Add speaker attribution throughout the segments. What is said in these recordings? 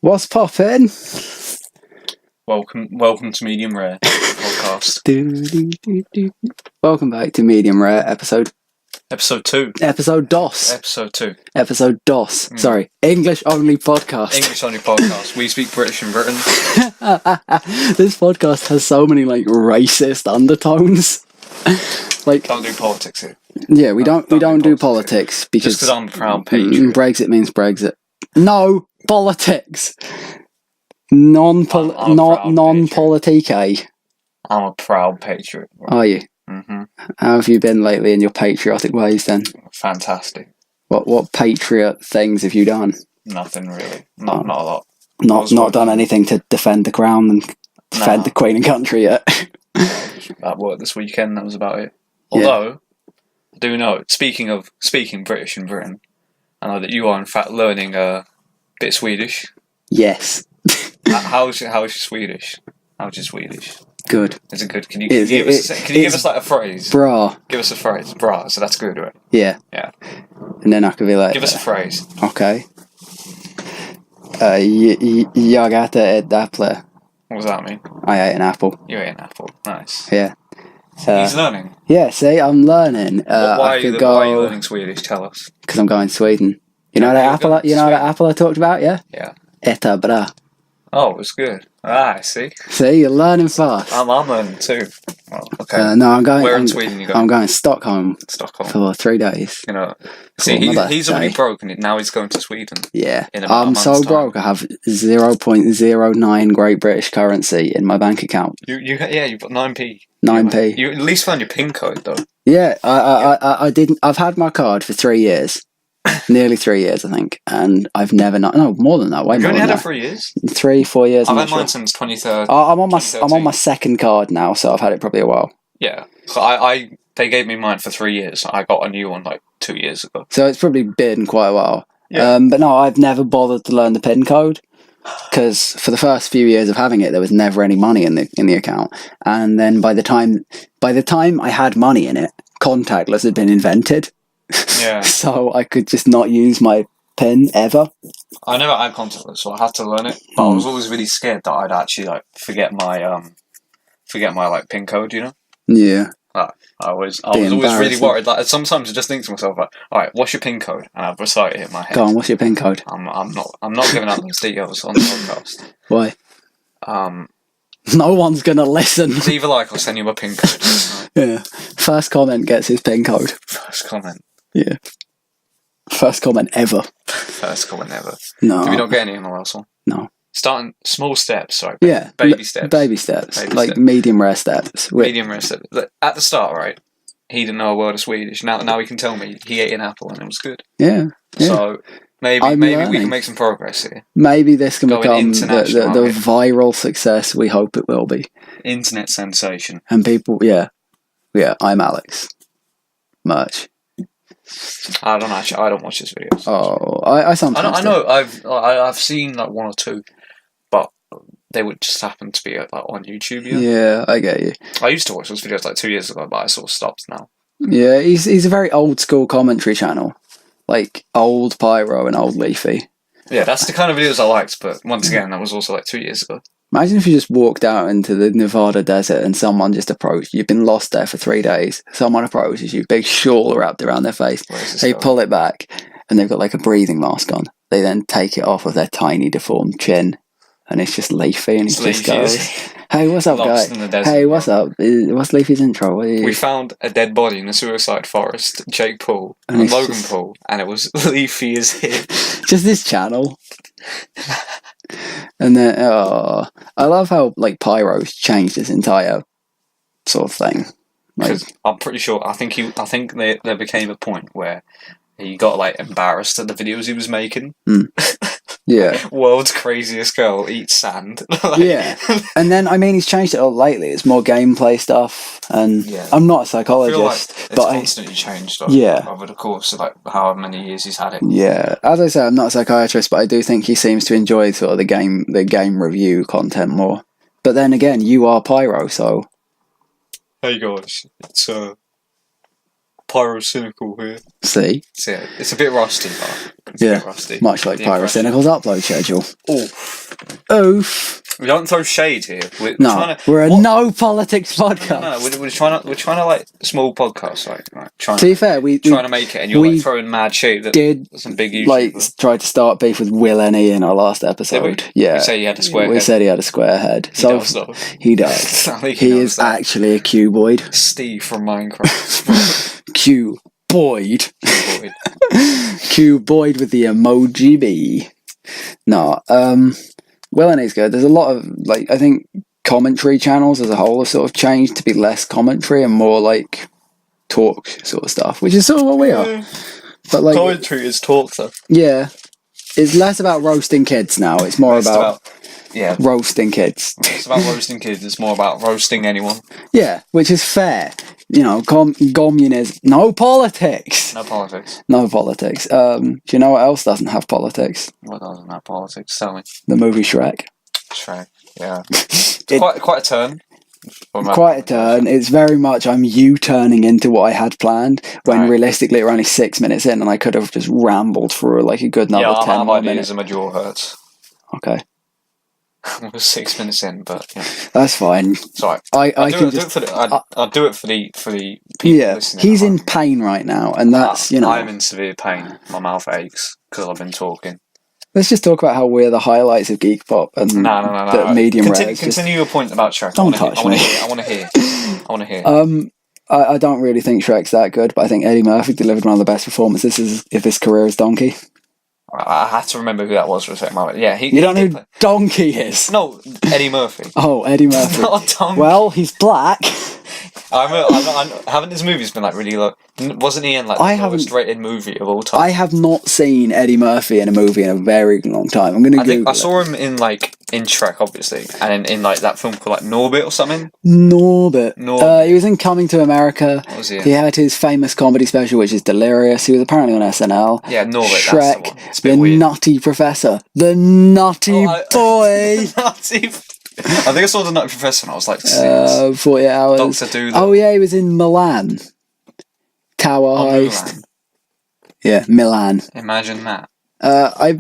Speaker 1: What's poppin'?
Speaker 2: Welcome to Medium Rare podcast.
Speaker 1: Welcome back to Medium Rare episode
Speaker 2: 2.
Speaker 1: Episode DOS.
Speaker 2: Episode 2.
Speaker 1: Episode DOS. Sorry, English only podcast.
Speaker 2: English only podcast. We speak British in Britain.
Speaker 1: This podcast has so many racist undertones.
Speaker 2: Don't do politics here.
Speaker 1: Yeah, we don't do politics because
Speaker 2: just because I'm a proud patriot.
Speaker 1: Brexit means Brexit. No politics. Non-politique.
Speaker 2: I'm a proud patriot.
Speaker 1: Are you?
Speaker 2: Mm-hmm.
Speaker 1: How have you been lately in your patriotic ways then?
Speaker 2: Fantastic.
Speaker 1: What patriot things have you done?
Speaker 2: Nothing really. Not a lot.
Speaker 1: Not done anything to defend the crown and defend the Queen and country yet.
Speaker 2: At work this weekend, that was about it. Although, I do know, speaking British in Britain, I know that you are in fact learning a bit Swedish.
Speaker 1: Yes.
Speaker 2: How's your Swedish? How's your Swedish?
Speaker 1: Good.
Speaker 2: Is it good? Can you give us like a phrase?
Speaker 1: Bra.
Speaker 2: Give us a phrase. Bra. So that's good, right?
Speaker 1: Yeah.
Speaker 2: Yeah.
Speaker 1: And then I could be like...
Speaker 2: Give us a phrase.
Speaker 1: Okay. Jag äter ett äpple.
Speaker 2: What does that mean?
Speaker 1: I ate an apple.
Speaker 2: You ate an apple. Nice.
Speaker 1: Yeah.
Speaker 2: He's learning.
Speaker 1: Yeah, see, I'm learning.
Speaker 2: Why are you learning Swedish? Tell us.
Speaker 1: Because I'm going to Sweden. You know that apple? You know that apple I talked about? Yeah.
Speaker 2: Yeah.
Speaker 1: Eta bra.
Speaker 2: Oh, it's good. I see.
Speaker 1: See, you're learning fast.
Speaker 2: I'm learning too. Oh, okay.
Speaker 1: No, I'm going.
Speaker 2: Where in Sweden you going?
Speaker 1: I'm going to Stockholm. For 3 days.
Speaker 2: You know, see, he's already broke, and now he's going to Sweden.
Speaker 1: Yeah, I'm so broke. I have 0.09 Great British currency in my bank account.
Speaker 2: You've got 9p.
Speaker 1: 9p.
Speaker 2: You at least found your PIN code though.
Speaker 1: Yeah, I didn't. I've had my card for 3 years. Nearly 3 years, I think, and I've never more than that.
Speaker 2: You've only had it 3 years?
Speaker 1: 3-4 years.
Speaker 2: I've had mine since 2013.
Speaker 1: I'm on my second card now, so I've had it probably a while.
Speaker 2: Yeah, so they gave me mine for 3 years. I got a new one 2 years ago.
Speaker 1: So it's probably been quite a while.
Speaker 2: Yeah.
Speaker 1: But no, I've never bothered to learn the PIN code because for the first few years of having it, there was never any money in the account, and then by the time I had money in it, contactless had been invented.
Speaker 2: Yeah.
Speaker 1: So I could just not use my PIN ever.
Speaker 2: I never had contactless, so I had to learn it. But I was always really scared that I'd actually forget my PIN code. You know.
Speaker 1: Yeah.
Speaker 2: I was always really worried. Sometimes I just think to myself, all right, what's your PIN code? And I'd recite it in my head.
Speaker 1: Go on, what's your PIN code?
Speaker 2: I'm not giving out those details on the podcast.
Speaker 1: Why? No one's gonna listen.
Speaker 2: Leave a like, I'll send you my PIN code.
Speaker 1: Yeah. First comment gets his PIN code.
Speaker 2: First comment.
Speaker 1: Yeah. First comment ever.
Speaker 2: First comment ever.
Speaker 1: No.
Speaker 2: Did we not get any on the last one?
Speaker 1: No.
Speaker 2: Starting small steps, sorry.
Speaker 1: Yeah.
Speaker 2: Baby steps.
Speaker 1: Baby steps. Medium rare steps.
Speaker 2: Medium rare steps. At the start, right, he didn't know a word of Swedish. Now he can tell me he ate an apple and it was good.
Speaker 1: Yeah.
Speaker 2: So maybe we can make some progress here.
Speaker 1: Maybe this can become the viral success we hope it will be.
Speaker 2: Internet sensation.
Speaker 1: And people, yeah, I'm Alex. Merch.
Speaker 2: I don't watch his videos.
Speaker 1: Oh, I sometimes.
Speaker 2: I know. I've seen one or two, but they would just happen to be on YouTube.
Speaker 1: Yeah, I get you.
Speaker 2: I used to watch those videos 2 years ago, but I sort of stopped now.
Speaker 1: Yeah, he's a very old school commentary channel, like old Pyro and old Leafy.
Speaker 2: Yeah, that's the kind of videos I liked. But once again, that was also 2 years ago.
Speaker 1: Imagine if you just walked out into the Nevada desert and someone just approached you. You've been lost there for 3 days. Someone approaches you, big shawl wrapped around their face. They pull it back and they've got a breathing mask on. They then take it off of their tiny deformed chin and it's just Leafy and he just goes, "Hey, what's up, guy? Hey, what's up? What's Leafy's intro?
Speaker 2: We found a dead body in a suicide forest. Jake Paul and Logan Paul, and it was Leafy is here."
Speaker 1: Just this channel. And then, I love how Pyro's changed his entire sort of thing.
Speaker 2: Because I'm pretty sure, I think there became a point where he got embarrassed at the videos he was making.
Speaker 1: Yeah.
Speaker 2: World's craziest girl eats sand.
Speaker 1: Yeah. And then he's changed it all lately. It's more gameplay stuff, and I'm not a psychologist,
Speaker 2: it's constantly changed. Over the course of however many years he's had it.
Speaker 1: Yeah. As I say, I'm not a psychiatrist, but I do think he seems to enjoy sort of the game review content more. But then again, you are Pyro, so.
Speaker 2: Hey guys, it's pyrocynical here.
Speaker 1: See?
Speaker 2: So, yeah, it's a bit rusty, but it's a bit rusty.
Speaker 1: Much like Pyrocynical's upload schedule. Oof.
Speaker 2: We don't throw shade here. We're
Speaker 1: a no politics podcast.
Speaker 2: No, we're trying to like small podcasts, right?
Speaker 1: To be fair, we
Speaker 2: trying to make it, and you're like throwing mad shade.
Speaker 1: Did
Speaker 2: some big YouTubers.
Speaker 1: Like try to start beef with Will Ennie in our last episode. Yeah,
Speaker 2: we say he had a square head.
Speaker 1: We said he had a square head. He does. He is actually a cuboid.
Speaker 2: Steve from Minecraft.
Speaker 1: Cuboid. Cuboid with the emoji B. No, Will Ennie's good. There's a lot of I think commentary channels as a whole have sort of changed to be less commentary and more like talk sort of stuff, which is sort of what we are. But
Speaker 2: commentary is talk though.
Speaker 1: Yeah, it's less about roasting kids now. It's more about roasting kids.
Speaker 2: It's about roasting kids. It's more about roasting anyone.
Speaker 1: Yeah, which is fair. You know, communism. No politics.
Speaker 2: No politics.
Speaker 1: No politics. Do you know what else doesn't have politics?
Speaker 2: What doesn't have politics? Tell me.
Speaker 1: The movie Shrek.
Speaker 2: Shrek. Yeah. Quite a turn.
Speaker 1: Quite a turn. It's very much I'm U-turning into what I had planned when realistically we're only 6 minutes in and I could have just rambled through like a good another 10 more minutes.
Speaker 2: And my jaw hurts.
Speaker 1: Okay.
Speaker 2: We're 6 minutes in, but yeah.
Speaker 1: That's fine.
Speaker 2: Sorry.
Speaker 1: I'll
Speaker 2: do it for the people listening.
Speaker 1: He's in pain right now, and that's
Speaker 2: I'm in severe pain. My mouth aches because I've been talking.
Speaker 1: Let's just talk about how we're the highlights of Geek Pop and the medium rare.
Speaker 2: Continue your point about Shrek.
Speaker 1: Don't touch me.
Speaker 2: I want to hear.
Speaker 1: I don't really think Shrek's that good, but I think Eddie Murphy delivered one of the best performances of his career as Donkey.
Speaker 2: I had to remember who that was for a second moment. Yeah,
Speaker 1: you don't know who Donkey is?
Speaker 2: No, Eddie Murphy.
Speaker 1: Oh, Eddie Murphy.
Speaker 2: Not Donkey.
Speaker 1: Well, he's black.
Speaker 2: Haven't his movies been like really low? Wasn't he in like the lowest rated movie of all time?
Speaker 1: I have not seen Eddie Murphy in a movie in a very long time. I'm gonna Google.
Speaker 2: I saw him in Shrek, obviously, and in like that film called like Norbit or something.
Speaker 1: Norbit. He was in Coming to America.
Speaker 2: What was he in?
Speaker 1: He had his famous comedy special, which is Delirious. He was apparently on SNL.
Speaker 2: Yeah, Norbit.
Speaker 1: Shrek,
Speaker 2: that's the one. It's a bit weird.
Speaker 1: Nutty Professor, the Nutty Boy.
Speaker 2: I think I saw The Nutty Professor when I was like 6.
Speaker 1: 48 Hours.
Speaker 2: Dr. Doolittle.
Speaker 1: Oh yeah, he was in Milan. Tower Heist.
Speaker 2: Milan.
Speaker 1: Yeah, Milan.
Speaker 2: Imagine that.
Speaker 1: I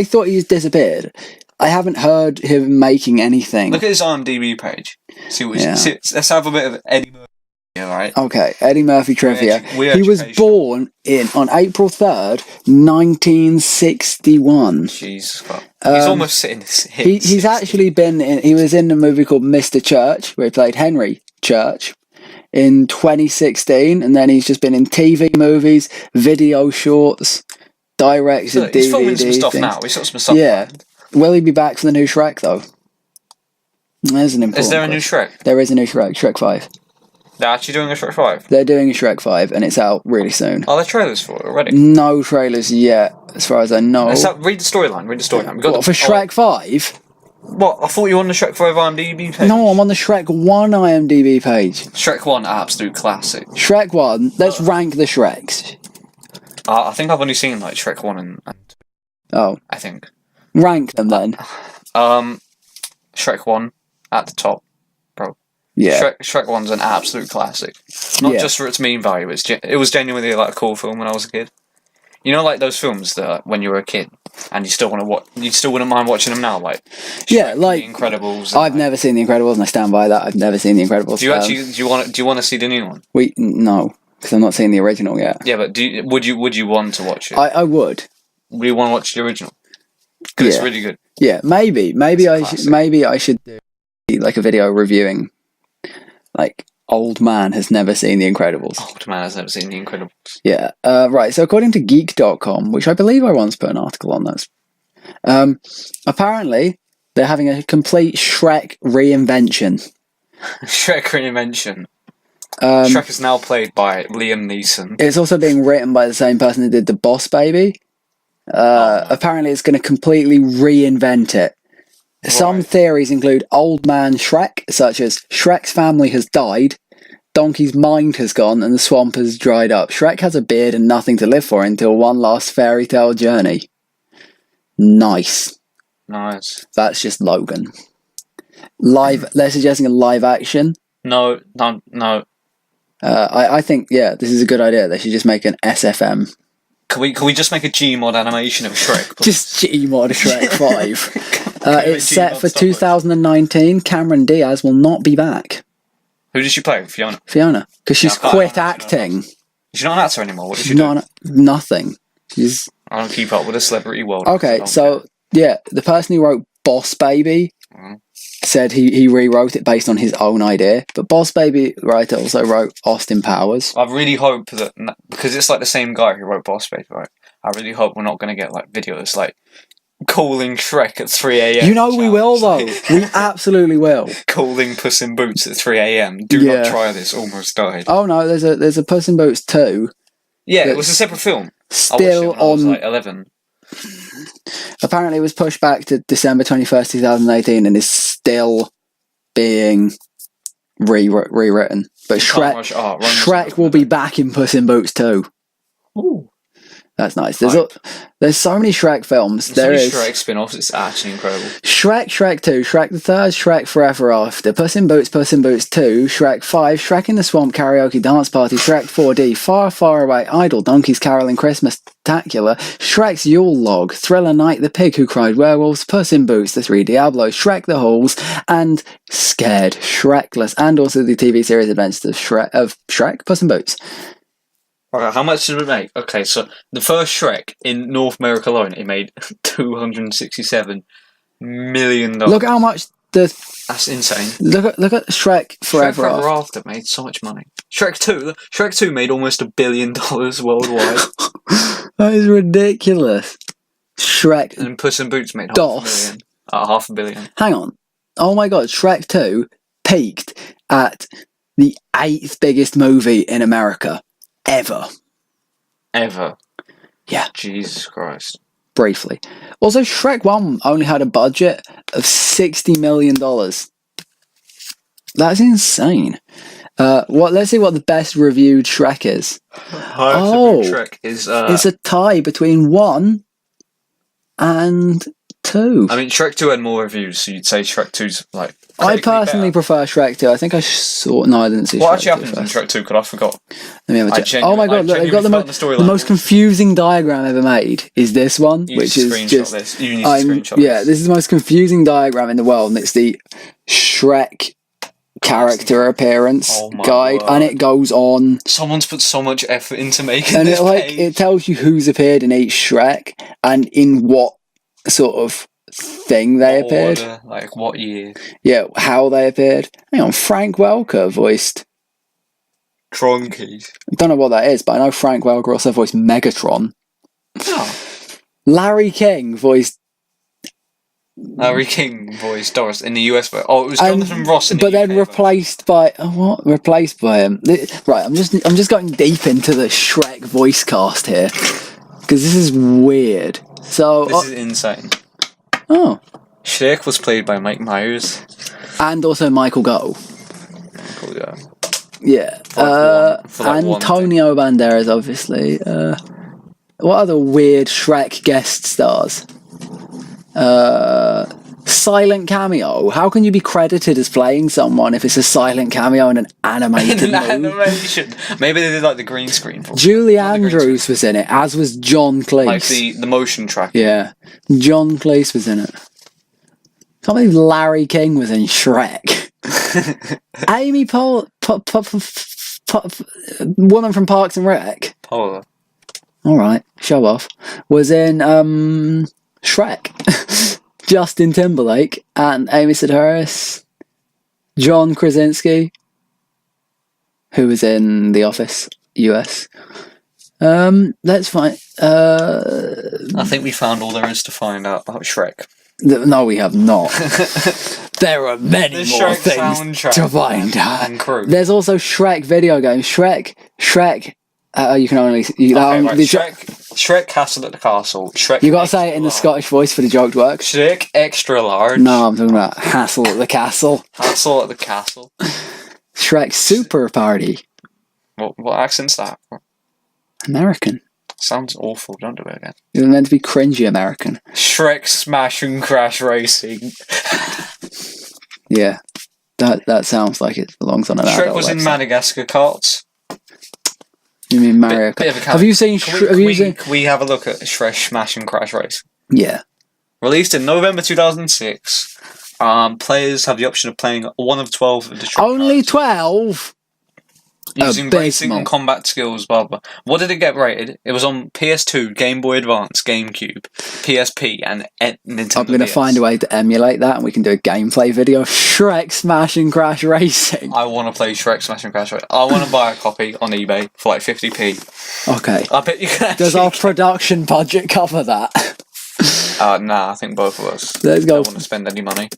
Speaker 1: thought he's disappeared. I haven't heard him making anything.
Speaker 2: Look at his IMDb page. Let's have a bit of Eddie Murphy. Yeah, right.
Speaker 1: Okay, Eddie Murphy trivia. He was born on April 3rd, 1961.
Speaker 2: Jeez, he's almost sitting.
Speaker 1: He's actually been in. He was in a movie called Mr. Church, where he played Henry Church in 2016, and then he's just been in TV movies, video shorts, directed DVD.
Speaker 2: He's filming some stuff now. He's got some stuff.
Speaker 1: Yeah. Will he be back for the new Shrek though? There's an important.
Speaker 2: Is there a new Shrek?
Speaker 1: There is a new Shrek. Shrek 5.
Speaker 2: They're actually doing a Shrek 5?
Speaker 1: They're doing a Shrek 5, and it's out really soon.
Speaker 2: Are there trailers for it already?
Speaker 1: No trailers yet, as far as I know.
Speaker 2: Read the storyline.
Speaker 1: What, for Shrek 5?
Speaker 2: What? I thought you were on the Shrek 5 IMDb page.
Speaker 1: No, I'm on the Shrek 1 IMDb page.
Speaker 2: Shrek 1, absolute classic.
Speaker 1: Shrek 1, let's rank the Shreks.
Speaker 2: I think I've only seen like Shrek 1 and
Speaker 1: Oh.
Speaker 2: I think.
Speaker 1: Rank them then.
Speaker 2: Shrek 1 at the top.
Speaker 1: Yeah,
Speaker 2: Shrek 1's an absolute classic. Not just for its meme value. It was genuinely like a cool film when I was a kid. You know, like those films that when you were a kid and you still want to watch, you still wouldn't mind watching them now, like Shrek,
Speaker 1: like
Speaker 2: The Incredibles.
Speaker 1: I've never seen The Incredibles, and I stand by that. I've never seen The Incredibles.
Speaker 2: Do you want to see the new one?
Speaker 1: No, because I'm not seeing the original yet.
Speaker 2: Yeah, but would you want to watch it?
Speaker 1: I would.
Speaker 2: Would you want to watch the original? Because it's really good.
Speaker 1: Yeah, maybe I should do like a video reviewing. Like, old man has never seen The Incredibles.
Speaker 2: Old man has never seen The Incredibles.
Speaker 1: Yeah. Right, so according to Geek.com, which I believe I once put an article on this, apparently they're having a complete Shrek reinvention.
Speaker 2: Shrek reinvention. Shrek is now played by Liam Neeson.
Speaker 1: It's also being written by the same person who did The Boss Baby. Apparently it's going to completely reinvent it. Right. Some theories include Old Man Shrek, such as Shrek's family has died, Donkey's mind has gone, and the swamp has dried up. Shrek has a beard and nothing to live for until one last fairy tale journey. Nice. That's just Logan. They're suggesting a live action.
Speaker 2: No.
Speaker 1: I think, this is a good idea. They should just make an SFM.
Speaker 2: Can we just make a Gmod animation of Shrek, please?
Speaker 1: Just Gmod Shrek 5. It's set for 2019. Cameron Diaz will not be back.
Speaker 2: Who did she play? Fiona?
Speaker 1: Fiona. Because she's quit acting.
Speaker 2: She's not an actor anymore. What did she
Speaker 1: do? Nothing.
Speaker 2: I don't keep up with the celebrity world.
Speaker 1: Okay, so, the person who wrote Boss Baby said he rewrote it based on his own idea. But Boss Baby writer also wrote Austin Powers.
Speaker 2: I really hope that, because it's like the same guy who wrote Boss Baby, right? I really hope we're not going to get like videos like calling Shrek at 3 a.m.
Speaker 1: You know we will though. We absolutely will.
Speaker 2: Calling Puss in Boots at 3 a.m. Do not try this. Almost died.
Speaker 1: Oh no, there's a Puss in Boots 2.
Speaker 2: Yeah, it was a separate film.
Speaker 1: Still
Speaker 2: I was like 11.
Speaker 1: Apparently, it was pushed back to December 21st, 2018, and is still being rewritten. But Shrek will be back in Puss in Boots 2.
Speaker 2: Ooh.
Speaker 1: That's nice. There's so many Shrek films.
Speaker 2: There's so many Shrek spin-offs. It's actually incredible. Shrek 2, Shrek the Third, Shrek Forever After, Puss in Boots 2, Shrek 5, Shrek in the Swamp Karaoke Dance Party, Shrek 4D, Far Far Away, Idle, Donkey's Caroling Christmas Spectacular, Shrek's Yule Log, Thriller Night the Pig Who Cried Werewolves, Puss in Boots, The Three Diablos, Shrek the Halls, and Scared Shrekless, and also the TV series Adventures of Shrek, Puss in Boots. Okay, how much did it make? Okay, so the first Shrek in North America alone, it made $267 million.
Speaker 1: Look how much
Speaker 2: that's insane.
Speaker 1: Look at Shrek Forever
Speaker 2: After made so much money. Shrek 2 made almost $1 billion worldwide.
Speaker 1: That is ridiculous. Shrek
Speaker 2: and Puss in Boots made $500 million.
Speaker 1: Hang on. Oh my god, Shrek 2 peaked at the 8th biggest movie in America. Ever. Yeah.
Speaker 2: Jesus Christ.
Speaker 1: Briefly. Also, Shrek 1 only had a budget of $60 million. That's insane. Let's see what the best reviewed Shrek is.
Speaker 2: Shrek is
Speaker 1: it's a tie between 1 and 2.
Speaker 2: I mean, Shrek 2 had more reviews, so you'd say Shrek 2's like.
Speaker 1: I personally prefer Shrek 2. I think I saw. No, I didn't see.
Speaker 2: What actually happens in Shrek 2? Because I forgot.
Speaker 1: Let me have a check. Oh my god! Look, they've got the most confusing diagram ever made. Is this one, which is just.
Speaker 2: You need to screenshot
Speaker 1: this. This is the most confusing diagram in the world, and it's the Shrek character appearance guide, and it goes on.
Speaker 2: Someone's put so much effort into making
Speaker 1: and
Speaker 2: this page.
Speaker 1: It tells you who's appeared in each Shrek and in what sort of thing they appeared.
Speaker 2: Order, like what year?
Speaker 1: Yeah, how they appeared. Hang on, Frank Welker voiced
Speaker 2: Tronky.
Speaker 1: I don't know what that is, but I know Frank Welker also voiced Megatron.
Speaker 2: Oh.
Speaker 1: Larry King voiced
Speaker 2: Doris in the US. It was Jonathan Ross in the UK.
Speaker 1: But then replaced by Replaced by him. Right, I'm just going deep into the Shrek voice cast here because this is weird. So
Speaker 2: this is insane.
Speaker 1: Oh.
Speaker 2: Shrek was played by Mike Myers.
Speaker 1: And also Michael Gough. Yeah. Antonio Banderas, obviously. What other weird Shrek guest stars? Silent cameo. How can you be credited as playing someone if it's a silent cameo in an animated movie?
Speaker 2: Animation. Maybe they did like the green screen.
Speaker 1: Julie Andrews was in it, as was John Cleese.
Speaker 2: Like the motion track.
Speaker 1: Yeah. John Cleese was in it. Can't believe Larry King was in Shrek. Amy woman from Parks and Rec.
Speaker 2: Oh.
Speaker 1: Alright, show off. Was in Shrek. Justin Timberlake and Amy Sedaris. John Krasinski, who was in The Office US. Let's find.
Speaker 2: I think we found all there is to find out about Shrek.
Speaker 1: No, we have not. There are many more things to find out.
Speaker 2: And crew.
Speaker 1: There's also Shrek video game. Shrek. You can only.
Speaker 2: Shrek Castle at the Castle. Shrek.
Speaker 1: You gotta say it in the Scottish voice for the joke to work.
Speaker 2: Shrek Extra Large.
Speaker 1: No, I'm talking about Hassle at the Castle.
Speaker 2: Hassle at the Castle.
Speaker 1: Shrek Super Party.
Speaker 2: What accent's that?
Speaker 1: American.
Speaker 2: Sounds awful. Don't do it again.
Speaker 1: It was meant to be cringy American.
Speaker 2: Shrek Smash and Crash Racing.
Speaker 1: Yeah. That sounds like it belongs on an
Speaker 2: Shrek
Speaker 1: adult
Speaker 2: was
Speaker 1: website.
Speaker 2: in Madagascar Carts.
Speaker 1: You mean Mario
Speaker 2: Bit of a
Speaker 1: Kart? Have you seen?
Speaker 2: Can we have a look at Shrek Smash and Crash Race?
Speaker 1: Yeah.
Speaker 2: Released in November 2006. Players have the option of playing one of 12 of the Shrek
Speaker 1: Only
Speaker 2: characters.
Speaker 1: 12.
Speaker 2: Using racing and combat skills, blah blah. What did it get rated? It was on PS2, Game Boy Advance, GameCube, PSP, and Nintendo.
Speaker 1: I'm going to
Speaker 2: DS.
Speaker 1: find a way to emulate that, and we can do a gameplay video. Shrek Smash and Crash Racing.
Speaker 2: I want to play Shrek Smash and Crash Racing. I want to buy a copy on eBay for like 50p.
Speaker 1: Okay.
Speaker 2: I bet you can.
Speaker 1: Does our production budget cover that?
Speaker 2: Nah, I think both of us.
Speaker 1: Let's go.
Speaker 2: Don't want to spend any money.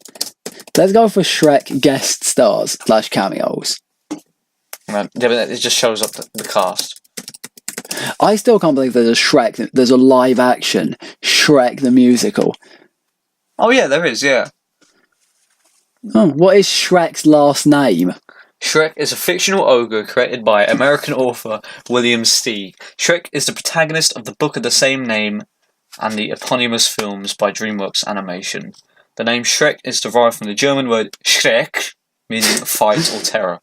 Speaker 1: Let's go for Shrek guest stars / cameos.
Speaker 2: Yeah, but it just shows up the cast.
Speaker 1: I still can't believe there's a Shrek. There's a live action Shrek the musical.
Speaker 2: Oh yeah, there is. Yeah.
Speaker 1: Oh, what is Shrek's last name?
Speaker 2: Shrek is a fictional ogre created by American author William Steig. Shrek is the protagonist of the book of the same name and the eponymous films by DreamWorks Animation. The name Shrek is derived from the German word Schreck, meaning fight or terror.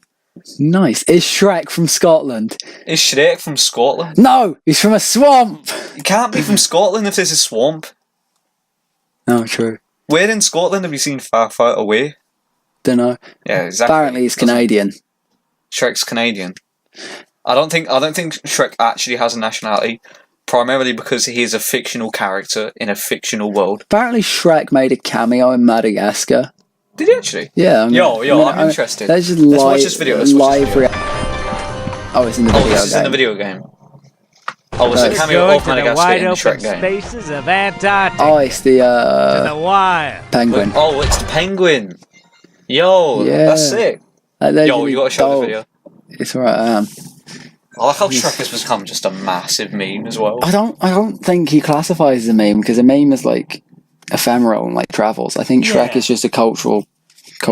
Speaker 1: Nice. Is Shrek from Scotland?
Speaker 2: Is Shrek from Scotland?
Speaker 1: No, he's from a swamp.
Speaker 2: He can't be from Scotland if there's a swamp.
Speaker 1: Oh, true.
Speaker 2: Where in Scotland have you seen Far Far Away?
Speaker 1: Don't know.
Speaker 2: Yeah, exactly.
Speaker 1: Apparently, he's Canadian.
Speaker 2: Shrek's Canadian. I don't think Shrek actually has a nationality, primarily because he is a fictional character in a fictional world.
Speaker 1: Apparently, Shrek made a cameo in Madagascar.
Speaker 2: Did he actually?
Speaker 1: Yeah.
Speaker 2: I'm interested.
Speaker 1: Let's just
Speaker 2: watch this video.
Speaker 1: Oh, it's in the video game.
Speaker 2: This is in the video game. Oh, it's a cameo of Madagascar in the Shrek game.
Speaker 3: Spaces of Antarctica.
Speaker 1: Oh, it's the
Speaker 3: To the wire.
Speaker 1: penguin.
Speaker 2: Oh, it's the penguin. Yo,
Speaker 1: Yeah.
Speaker 2: that's sick. Yo, you gotta show the video.
Speaker 1: It's alright.
Speaker 2: I like how Shrek has become just a massive meme as well.
Speaker 1: I don't think he classifies as a meme, because a meme is like ephemeral and like travels. I think Shrek is just a cultural.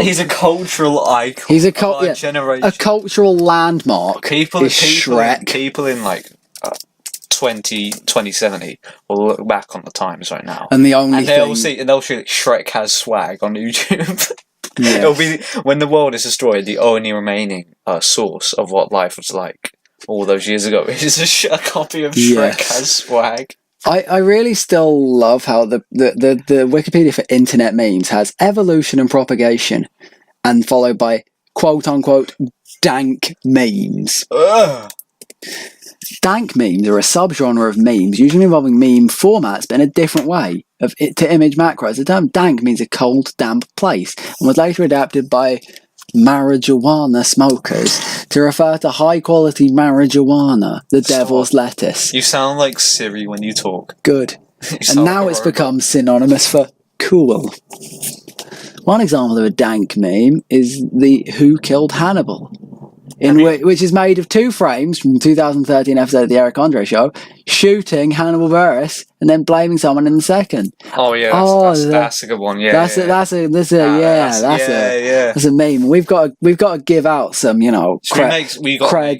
Speaker 2: He's a cultural icon.
Speaker 1: He's a
Speaker 2: generation.
Speaker 1: a cultural landmark.
Speaker 2: People
Speaker 1: Shrek.
Speaker 2: People in like 2070 will look back on the times right now,
Speaker 1: And the only
Speaker 2: and they'll see that Shrek has swag on YouTube.
Speaker 1: Yes.
Speaker 2: It'll be when the world is destroyed. The only remaining source of what life was like all those years ago is a copy of Shrek has swag.
Speaker 1: I really still love how the Wikipedia for internet memes has evolution and propagation, and followed by quote unquote dank memes.
Speaker 2: Ugh.
Speaker 1: Dank memes are a subgenre of memes, usually involving meme formats, but in a different way to image macros. The term dank means a cold, damp place, and was later adapted by marijuana smokers to refer to high-quality marijuana, the devil's lettuce.
Speaker 2: You sound like Siri when you talk.
Speaker 1: Good. And now it's become synonymous for cool. One example of a dank meme is the Who Killed Hannibal, which is made of 2 frames from the 2013 episode of The Eric Andre Show, shooting Hannibal Buress and then blaming someone in the second.
Speaker 2: Oh yeah, that's a good one. Yeah,
Speaker 1: that's a meme. We've got to give out some, we got to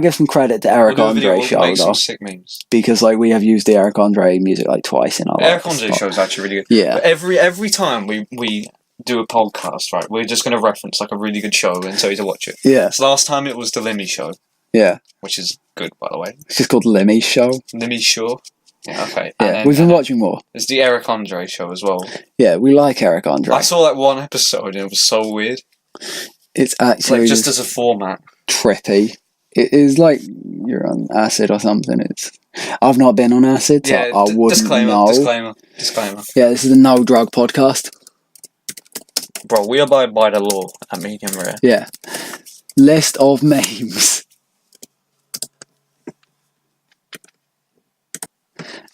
Speaker 1: give some credit to Eric Andre Show though,
Speaker 2: sick memes,
Speaker 1: because like we have used the Eric Andre music like twice in our life.
Speaker 2: Eric Andre Show is actually really good.
Speaker 1: Yeah,
Speaker 2: but every time we do a podcast, right, we're just going to reference like a really good show and tell you to watch it.
Speaker 1: Yeah.
Speaker 2: So last time it was the Lemmy Show.
Speaker 1: Yeah.
Speaker 2: Which is good, by the way.
Speaker 1: It's just called Lemmy Show.
Speaker 2: Lemmy Show. Yeah, okay.
Speaker 1: Yeah,
Speaker 2: then,
Speaker 1: we've been watching more.
Speaker 2: It's the Eric Andre Show as well.
Speaker 1: Yeah, we like Eric Andre.
Speaker 2: I saw like one episode and it was so weird.
Speaker 1: It's actually
Speaker 2: like just as a format.
Speaker 1: Trippy. It is like you're on acid or something. I've not been on acid, so I wouldn't know.
Speaker 2: Disclaimer.
Speaker 1: Yeah, this is a no drug podcast.
Speaker 2: Bro, we abide by the law at Medium Rare.
Speaker 1: Yeah. List of memes.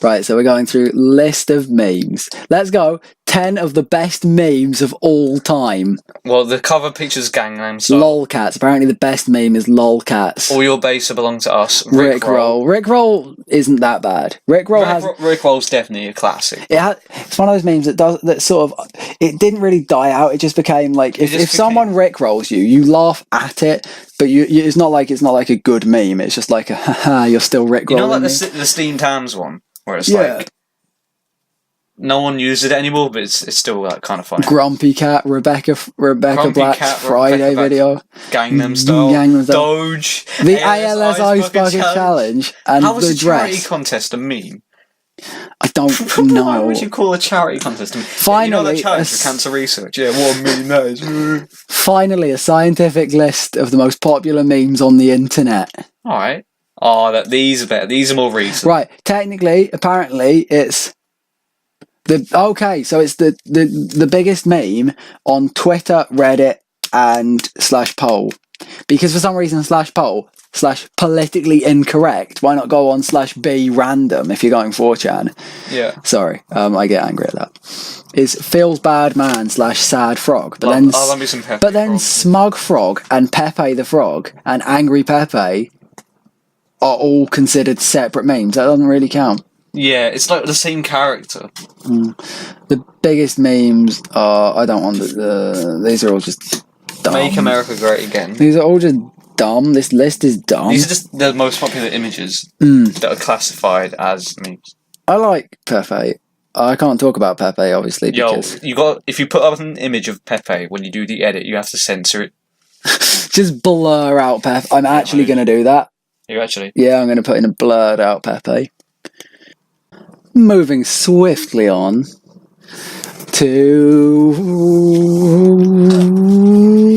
Speaker 1: Right, so we're going through list of memes. Let's go. 10 of the best memes of all time.
Speaker 2: Well, the cover picture's Gangnam Style.
Speaker 1: Lolcats. Apparently the best meme is Lolcats.
Speaker 2: All your base belong to us.
Speaker 1: Rickroll. Rickroll isn't that bad.
Speaker 2: Rickroll's definitely a classic.
Speaker 1: It's one of those memes that sort of, it didn't really die out. It just became like, if someone Rickrolls you laugh at it, but it's not like a good meme. It's just like haha, you're still Rickrolling.
Speaker 2: You know, like the Steam Tams one, where it's like no one uses it anymore, but it's still like kind of funny.
Speaker 1: Grumpy Cat, Rebecca Black's Friday video.
Speaker 2: Gangnam Style. Doge.
Speaker 1: The ALS Ice Bucket Challenge. And
Speaker 2: how was
Speaker 1: the
Speaker 2: a charity
Speaker 1: dress.
Speaker 2: contest a meme?
Speaker 1: I don't know.
Speaker 2: Why would you call a charity contest a meme?
Speaker 1: Finally,
Speaker 2: you know that challenge for cancer research? Yeah, what a meme that is.
Speaker 1: Finally, a scientific list of the most popular memes on the internet.
Speaker 2: Alright. Oh, these are better. These are more recent.
Speaker 1: Right. Technically, apparently, it's... so it's the biggest meme on Twitter, Reddit, and /poll. Because for some reason /poll /politically incorrect. Why not go on /b random if you're going 4chan?
Speaker 2: Yeah.
Speaker 1: Sorry, I get angry at that. Is feels bad man /sad frog. But
Speaker 2: love me some Pepe
Speaker 1: but then
Speaker 2: frog.
Speaker 1: Smug Frog and Pepe the Frog and Angry Pepe are all considered separate memes. That doesn't really count.
Speaker 2: Yeah, it's like the same character.
Speaker 1: The biggest memes are... I don't want these are all just dumb.
Speaker 2: Make America Great Again.
Speaker 1: These are all just dumb. This list is dumb.
Speaker 2: These are just the most popular images that are classified as memes.
Speaker 1: I like Pepe. I can't talk about Pepe, obviously, because...
Speaker 2: if you put up an image of Pepe, when you do the edit, you have to censor it.
Speaker 1: just blur out Pepe. I'm actually going to do that.
Speaker 2: You actually?
Speaker 1: Yeah, I'm going to put in a blurred out Pepe. Moving swiftly on to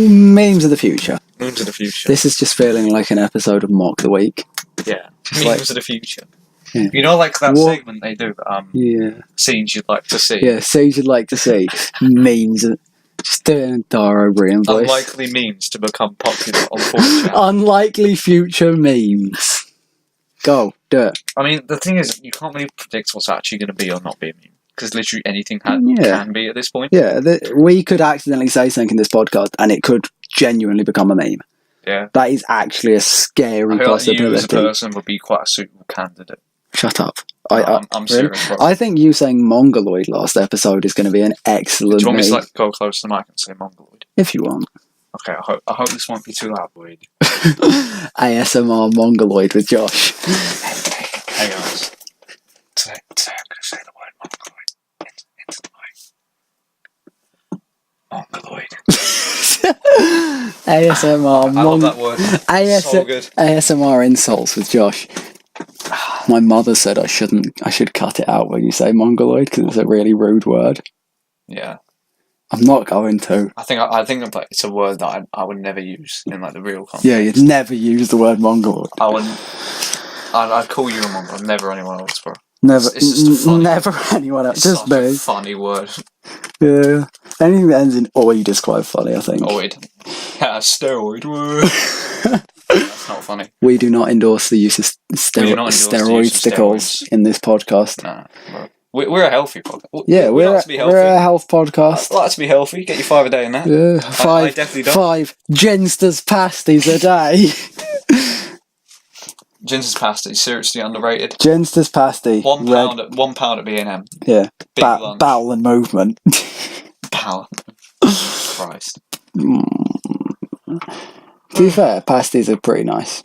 Speaker 1: memes of the future.
Speaker 2: Memes of the future.
Speaker 1: This is just feeling like an episode of Mock the Week.
Speaker 2: Yeah. Memes
Speaker 1: like-
Speaker 2: of the future.
Speaker 1: Yeah.
Speaker 2: You know, like that segment they do,
Speaker 1: Yeah.
Speaker 2: scenes you'd like to see.
Speaker 1: Yeah, scenes you'd like to see. Memes. Just do it in a Dara O'Brien voice.
Speaker 2: Unlikely memes to become popular on 4chan.
Speaker 1: Unlikely future memes. Go, do it.
Speaker 2: I mean, the thing is, you can't really predict what's actually going to be or not be a meme. Because literally anything can be at this point.
Speaker 1: Yeah, we could accidentally say something in this podcast and it could genuinely become a meme.
Speaker 2: Yeah.
Speaker 1: That is actually a scary
Speaker 2: I feel like you
Speaker 1: possibility.
Speaker 2: as a person would be quite a suitable candidate.
Speaker 1: Shut up.
Speaker 2: I'm
Speaker 1: really?
Speaker 2: serious, bro.
Speaker 1: I think you saying Mongoloid last episode is going to be an excellent
Speaker 2: Do you want me to
Speaker 1: meme.
Speaker 2: like go close to the mic and say Mongoloid?
Speaker 1: If you want.
Speaker 2: Okay, I hope this won't be too loud, Boyd.
Speaker 1: ASMR Mongoloid with Josh.
Speaker 2: Hey guys. Today I'm going to say the word Mongoloid into the mic. Mongoloid.
Speaker 1: ASMR
Speaker 2: I love that word. So good.
Speaker 1: ASMR insults with Josh. My mother said I should cut it out when you say Mongoloid because it's a really rude word.
Speaker 2: Yeah.
Speaker 1: I'm not going to.
Speaker 2: I think like, it's a word that I would never use in like the real context.
Speaker 1: Yeah, you'd never use the word Mongoloid.
Speaker 2: I wouldn't. I'd call you a Mongol, never anyone else, bro.
Speaker 1: Never,
Speaker 2: It's just a funny,
Speaker 1: never anyone else.
Speaker 2: it's
Speaker 1: Just
Speaker 2: such a
Speaker 1: me.
Speaker 2: funny word.
Speaker 1: Yeah. Anything that ends in oid is quite funny, I think.
Speaker 2: Oid. Yeah, steroid word. That's not funny.
Speaker 1: We do not endorse the use of
Speaker 2: We do not endorse the
Speaker 1: steroid
Speaker 2: use of
Speaker 1: stickles
Speaker 2: steroids.
Speaker 1: in this podcast.
Speaker 2: Nah, bro. We're a healthy podcast.
Speaker 1: Yeah,
Speaker 2: we
Speaker 1: we're
Speaker 2: like to be healthy.
Speaker 1: a health podcast.
Speaker 2: I like to be healthy. Get your 5 a day in that.
Speaker 1: Yeah,
Speaker 2: I definitely don't.
Speaker 1: 5 Ginsters pasties a day.
Speaker 2: Ginster's pasta is seriously underrated.
Speaker 1: Ginsters pasty.
Speaker 2: £1 at B&M.
Speaker 1: Yeah.
Speaker 2: Big lunch.
Speaker 1: Bowel and movement.
Speaker 2: Power. Christ.
Speaker 1: To be fair, pasties are pretty nice.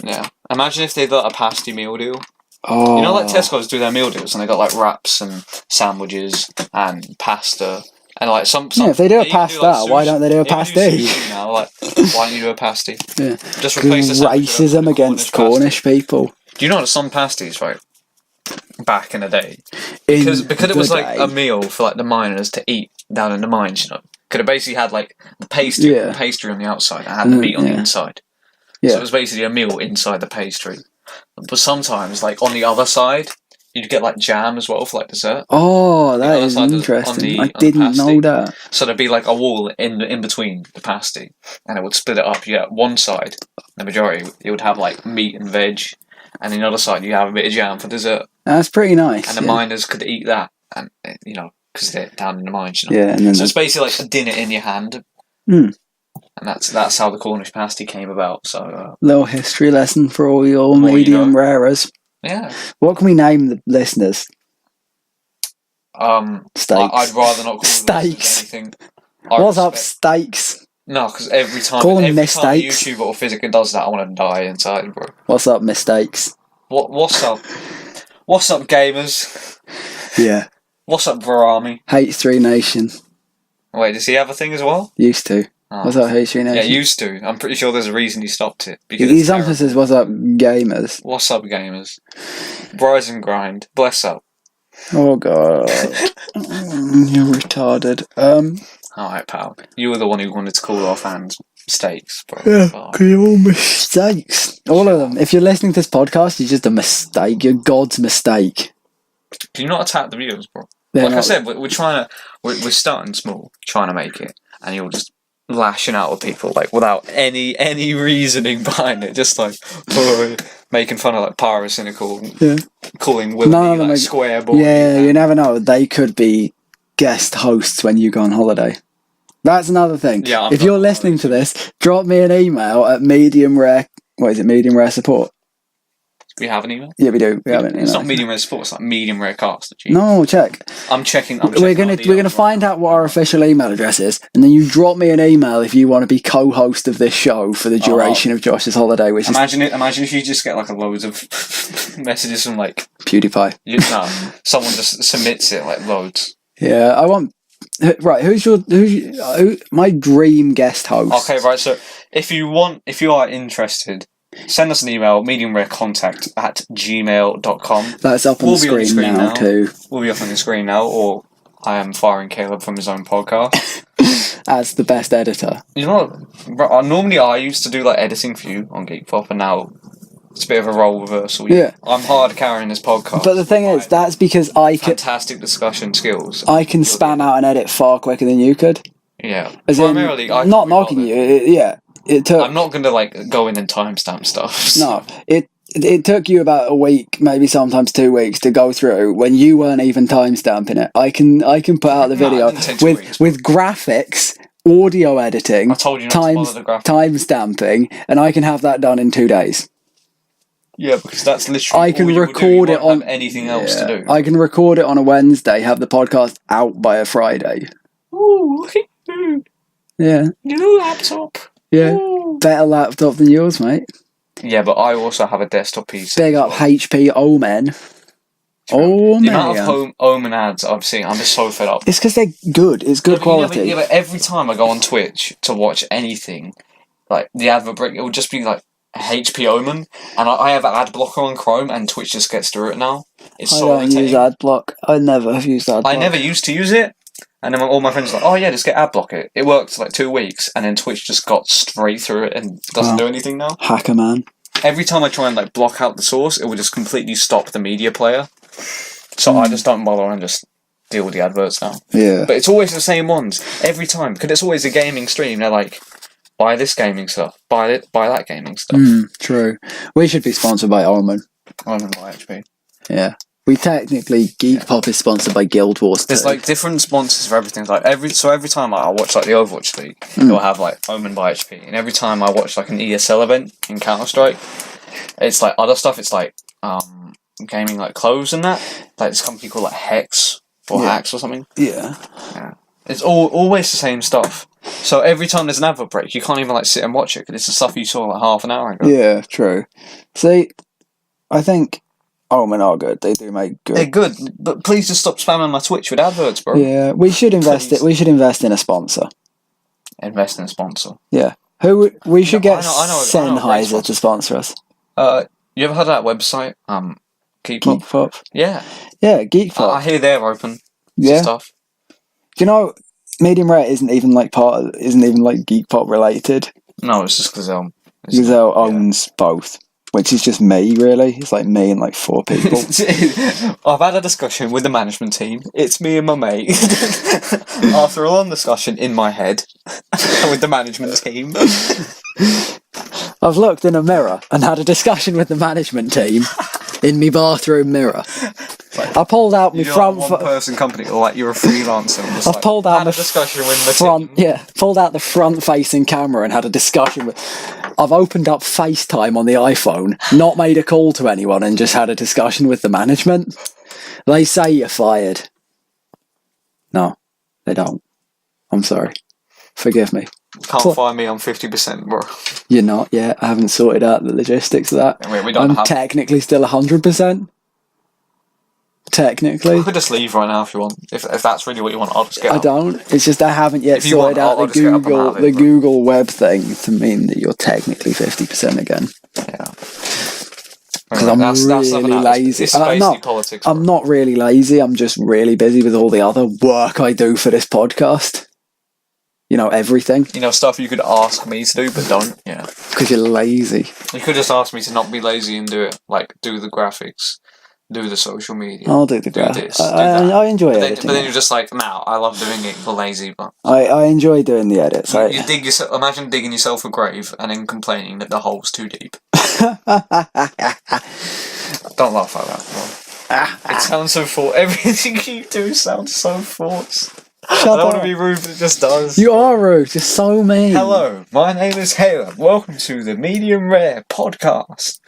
Speaker 2: Yeah. Imagine if they got a pasty meal deal.
Speaker 1: Oh.
Speaker 2: You know, like Tesco's do their meal deals, and they got like wraps and sandwiches and pasta, and like some.
Speaker 1: Yeah, if they do a
Speaker 2: even
Speaker 1: pasta,
Speaker 2: like,
Speaker 1: why don't they do a
Speaker 2: even
Speaker 1: pasty?
Speaker 2: sushi now, like, why don't you do a pasty?
Speaker 1: Yeah.
Speaker 2: Just replace the sandwich with a
Speaker 1: Racism against
Speaker 2: pasty.
Speaker 1: Cornish people.
Speaker 2: Do you know that some pasties, right? Back in the day, because it was like a meal for like the miners to eat down in the mines, you know. Because it basically had like the pastry on the outside and had the meat on the inside.
Speaker 1: Yeah.
Speaker 2: So it was basically a meal inside the pastry. But sometimes, like on the other side, you'd get like jam as well for like dessert.
Speaker 1: Oh, that
Speaker 2: other
Speaker 1: is
Speaker 2: side
Speaker 1: interesting. I
Speaker 2: on the
Speaker 1: didn't know
Speaker 2: pasty.
Speaker 1: that.
Speaker 2: So there'd be like a wall in between the pasty, and it would split it up. You get one side, the majority, you would have like meat and veg, and the other side you have a bit of jam for dessert.
Speaker 1: That's pretty nice.
Speaker 2: And the miners could eat that, and you know, because they're down in the mines. You know?
Speaker 1: Yeah, and then
Speaker 2: so it's basically like a dinner in your hand. And that's how the Cornish pasty came about. So
Speaker 1: little history lesson for all your
Speaker 2: More you
Speaker 1: medium
Speaker 2: know.
Speaker 1: rarers.
Speaker 2: yeah.
Speaker 1: What can we name the listeners? Steaks.
Speaker 2: I'd rather not call
Speaker 1: Steaks.
Speaker 2: anything.
Speaker 1: What's up, steaks?
Speaker 2: No, because every time
Speaker 1: Call them
Speaker 2: a
Speaker 1: mistakes.
Speaker 2: YouTuber or physically does that, I want to die inside, bro.
Speaker 1: What's up, mistakes?
Speaker 2: What's up? What's up, gamers?
Speaker 1: Yeah.
Speaker 2: What's up, Varami?
Speaker 1: H3 Nation.
Speaker 2: Wait, does he have a thing as well?
Speaker 1: Used to.
Speaker 2: Oh.
Speaker 1: What's up, H3 Nation?
Speaker 2: Yeah, used to. I'm pretty sure there's a reason he stopped it. Because
Speaker 1: His emphasis was up gamers.
Speaker 2: What's up, gamers? Rise and grind. Bless up.
Speaker 1: Oh god. You're retarded.
Speaker 2: Alright, pal. You were the one who wanted to call our fans mistakes, bro.
Speaker 1: Yeah, you're all mistakes. All of them. If you're listening to this podcast, you're just a mistake. You're God's mistake.
Speaker 2: Can you not attack the viewers, bro?
Speaker 1: They're
Speaker 2: I said, we're trying to... We're starting small, trying to make it. And you're just lashing out at people, like, without any reasoning behind it. Just, like, making fun of, like, pyrocynical. Yeah. Calling Willoughby, like, square boy.
Speaker 1: Yeah, you never know. They could be guest hosts when you go on holiday. That's another thing.
Speaker 2: Yeah,
Speaker 1: if you're listening to this, drop me an email at medium rare support.
Speaker 2: We have an email?
Speaker 1: Yeah, we do. We have an email.
Speaker 2: It's not medium rare support, it's like medium rare cast.
Speaker 1: No, check.
Speaker 2: I'm checking.
Speaker 1: We're gonna find out what our official email address is, and then you drop me an email if you want to be co-host of this show for the duration of Josh's holiday.
Speaker 2: Imagine if you just get like loads of messages from like
Speaker 1: PewDiePie.
Speaker 2: Someone just submits it like loads.
Speaker 1: Yeah, I want. Right, who's my dream guest host?
Speaker 2: Okay, right. So if you are interested, send us an email, mediumrarecontact@gmail.com.
Speaker 1: That's up on the screen now too.
Speaker 2: We'll be up on the screen now, or I am firing Caleb from his own podcast.
Speaker 1: As the best editor.
Speaker 2: You know, normally I used to do like editing for you on Geek Pop, and now it's a bit of a role reversal.
Speaker 1: Yeah.
Speaker 2: I'm hard carrying this podcast.
Speaker 1: But the thing is, that's because
Speaker 2: fantastic discussion skills.
Speaker 1: I can span out an edit far quicker than you could.
Speaker 2: Yeah.
Speaker 1: Primarily, I'm not knocking you. It took.
Speaker 2: I'm not going to like go in and timestamp stuff. So.
Speaker 1: No, it took you about a week, maybe sometimes 2 weeks, to go through when you weren't even timestamping it. I can put out the video with graphics, audio editing,
Speaker 2: I told you not to follow the graphics.
Speaker 1: Timestamping, and I can have that done in 2 days.
Speaker 2: Yeah, because that's literally
Speaker 1: I can record it on
Speaker 2: anything else to do.
Speaker 1: I can record it on a Wednesday, have the podcast out by a Friday.
Speaker 2: Ooh, look at you.
Speaker 1: Yeah.
Speaker 2: New laptop.
Speaker 1: Yeah.
Speaker 2: Ooh.
Speaker 1: Better laptop than yours, mate.
Speaker 2: Yeah, but I also have a desktop PC.
Speaker 1: Big up HP Omen. Oh,
Speaker 2: the amount of Omen ads I've seen, I'm just so fed up.
Speaker 1: It's because they're good. It's good quality.
Speaker 2: But every time I go on Twitch to watch anything, like the advert break, it will just be like HP Omen, and I have an ad blocker on Chrome, and Twitch just gets through it now. It's so irritating. I don't use ad block. I never have used ad block. I never used to use it, and then all my friends were like, "Oh yeah, just get ad block it." It worked for like 2 weeks, and then Twitch just got straight through it and doesn't do anything now.
Speaker 1: Hacker man.
Speaker 2: Every time I try and like block out the source, it will just completely stop the media player. So I just don't bother and just deal with the adverts now.
Speaker 1: Yeah.
Speaker 2: But it's always the same ones every time because it's always a gaming stream. They're like, buy this gaming stuff, buy that gaming stuff.
Speaker 1: True. We should be sponsored by Omen.
Speaker 2: Omen by HP.
Speaker 1: Yeah. We technically Geek Pop is sponsored by Guild Wars.
Speaker 2: There's like different sponsors for everything. Like every time I watch like the Overwatch League, it'll have like Omen by HP, and every time I watch like an ESL event in Counter Strike, it's like other stuff. It's like gaming like clothes and that. Like this company called like Hex or Hacks or something.
Speaker 1: Yeah.
Speaker 2: It's always the same stuff. So every time there's an advert break, you can't even like sit and watch it because it's the stuff you saw like half an hour ago.
Speaker 1: Yeah, true. See, I think Omen are good. They do make good.
Speaker 2: They're good, but please just stop spamming my Twitch with adverts, bro.
Speaker 1: Yeah, we should invest it. We should invest in a sponsor.
Speaker 2: Invest in a sponsor.
Speaker 1: Yeah, we should get Sennheiser to sponsor us.
Speaker 2: You ever heard of that website? Geek
Speaker 1: Pop.
Speaker 2: Yeah.
Speaker 1: Yeah, Geek Pop.
Speaker 2: I hear they're open.
Speaker 1: Yeah.
Speaker 2: Stuff.
Speaker 1: You know, Medium Rare isn't even like Geek Pop related.
Speaker 2: No, it's just Gazelle.
Speaker 1: Gazelle owns both, which is just me, really. It's like me and like 4 people.
Speaker 2: I've had a discussion with the management team. It's me and my mate. After a long discussion in my head with the management team.
Speaker 1: I've looked in a mirror and had a discussion with the management team in my bathroom mirror. I pulled out my front.
Speaker 2: Like one-person company, or like you're a freelancer.
Speaker 1: I've pulled out
Speaker 2: a discussion with the
Speaker 1: front.
Speaker 2: team.
Speaker 1: Yeah, pulled out the front-facing camera and had a discussion with. I've opened up FaceTime on the iPhone, not made a call to anyone, and just had a discussion with the management. They say you're fired. No, they don't. I'm sorry. Forgive me.
Speaker 2: Can't fire me on 50%, bro.
Speaker 1: You're not yet. I haven't sorted out the logistics of that.
Speaker 2: I mean, I'm
Speaker 1: technically still 100%. technically.
Speaker 2: I could just leave right now if you want. If that's really what you want, I'll just get
Speaker 1: I
Speaker 2: up.
Speaker 1: don't. It's just I haven't yet
Speaker 2: If you want,
Speaker 1: sorted out
Speaker 2: I'll
Speaker 1: the
Speaker 2: just get up and out of it, bro.
Speaker 1: Google web thing to mean that you're technically 50% again.
Speaker 2: Yeah.
Speaker 1: Because I'm really lazy.
Speaker 2: It's basically politics.
Speaker 1: I'm not really lazy. I'm just really busy with all the other work I do for this podcast. You know, everything.
Speaker 2: You know, stuff you could ask me to do, but don't. Yeah.
Speaker 1: Because you're lazy.
Speaker 2: You could just ask me to not be lazy and do it. Like, do the graphics, do the social media.
Speaker 1: I'll do the graphics. I enjoy editing.
Speaker 2: But then you're just like, no, I love doing it for lazy, but...
Speaker 1: I enjoy doing the edits.
Speaker 2: You dig yourself... Imagine digging yourself a grave and then complaining that the hole's too deep. Don't laugh like that, bro. It sounds so forced. Everything you do sounds so forced. I don't want to be rude, but it just does.
Speaker 1: You are rude. You're so mean.
Speaker 2: Hello, my name is Caleb. Welcome to the Medium Rare podcast.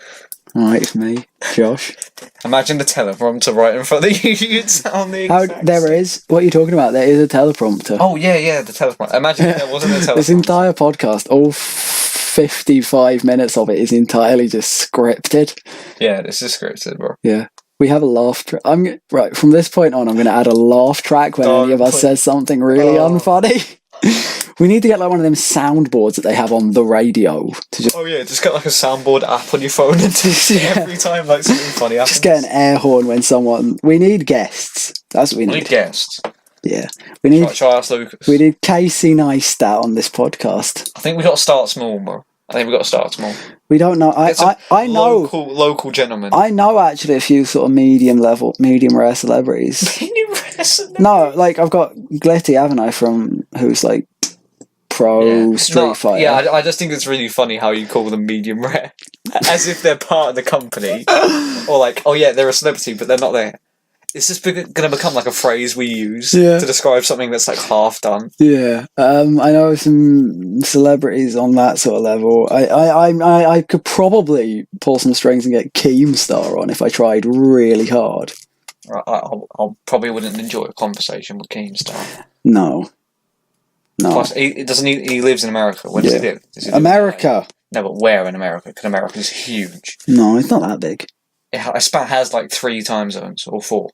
Speaker 1: Alright, it's me, Josh.
Speaker 2: Imagine the teleprompter right in front of you. You'd sound the exact
Speaker 1: there is. What are you talking about? There is a teleprompter.
Speaker 2: Oh, yeah, the teleprompter. Imagine if there wasn't a teleprompter.
Speaker 1: This entire podcast, all 55 minutes of it is entirely just scripted.
Speaker 2: Yeah, this is scripted, bro.
Speaker 1: Yeah. We have a laugh track. Right, from this point on, I'm going to add a laugh track when any of us says something really unfunny. We need to get like one of them soundboards that they have on the radio.
Speaker 2: Just get like a soundboard app on your phone and just every time like something funny happens.
Speaker 1: Just get an air horn when someone... We need guests. That's what we need.
Speaker 2: We need guests.
Speaker 1: Yeah. We need...
Speaker 2: Try ask Lucas.
Speaker 1: We need Casey Neistat on this podcast.
Speaker 2: I think we got to start small, bro.
Speaker 1: We don't know. I know
Speaker 2: local gentlemen.
Speaker 1: I know actually a few sort of medium rare celebrities.
Speaker 2: Medium rare celebrities?
Speaker 1: No, like I've got Glitty, haven't I? Who's like pro Street Fighter.
Speaker 2: Yeah, I just think it's really funny how you call them medium rare, as if they're part of the company, or like, oh yeah, they're a celebrity, but they're not there. It's just going to become like a phrase we use to describe something that's like half done. Yeah,
Speaker 1: I know some celebrities on that sort of level. I could probably pull some strings and get Keemstar on if I tried really hard.
Speaker 2: I probably wouldn't enjoy a conversation with Keemstar.
Speaker 1: No.
Speaker 2: Plus, he lives in America. Where does he live?
Speaker 1: America.
Speaker 2: No, but where in America? Because America is huge.
Speaker 1: No, it's not that big.
Speaker 2: It has like 3 time zones or 4.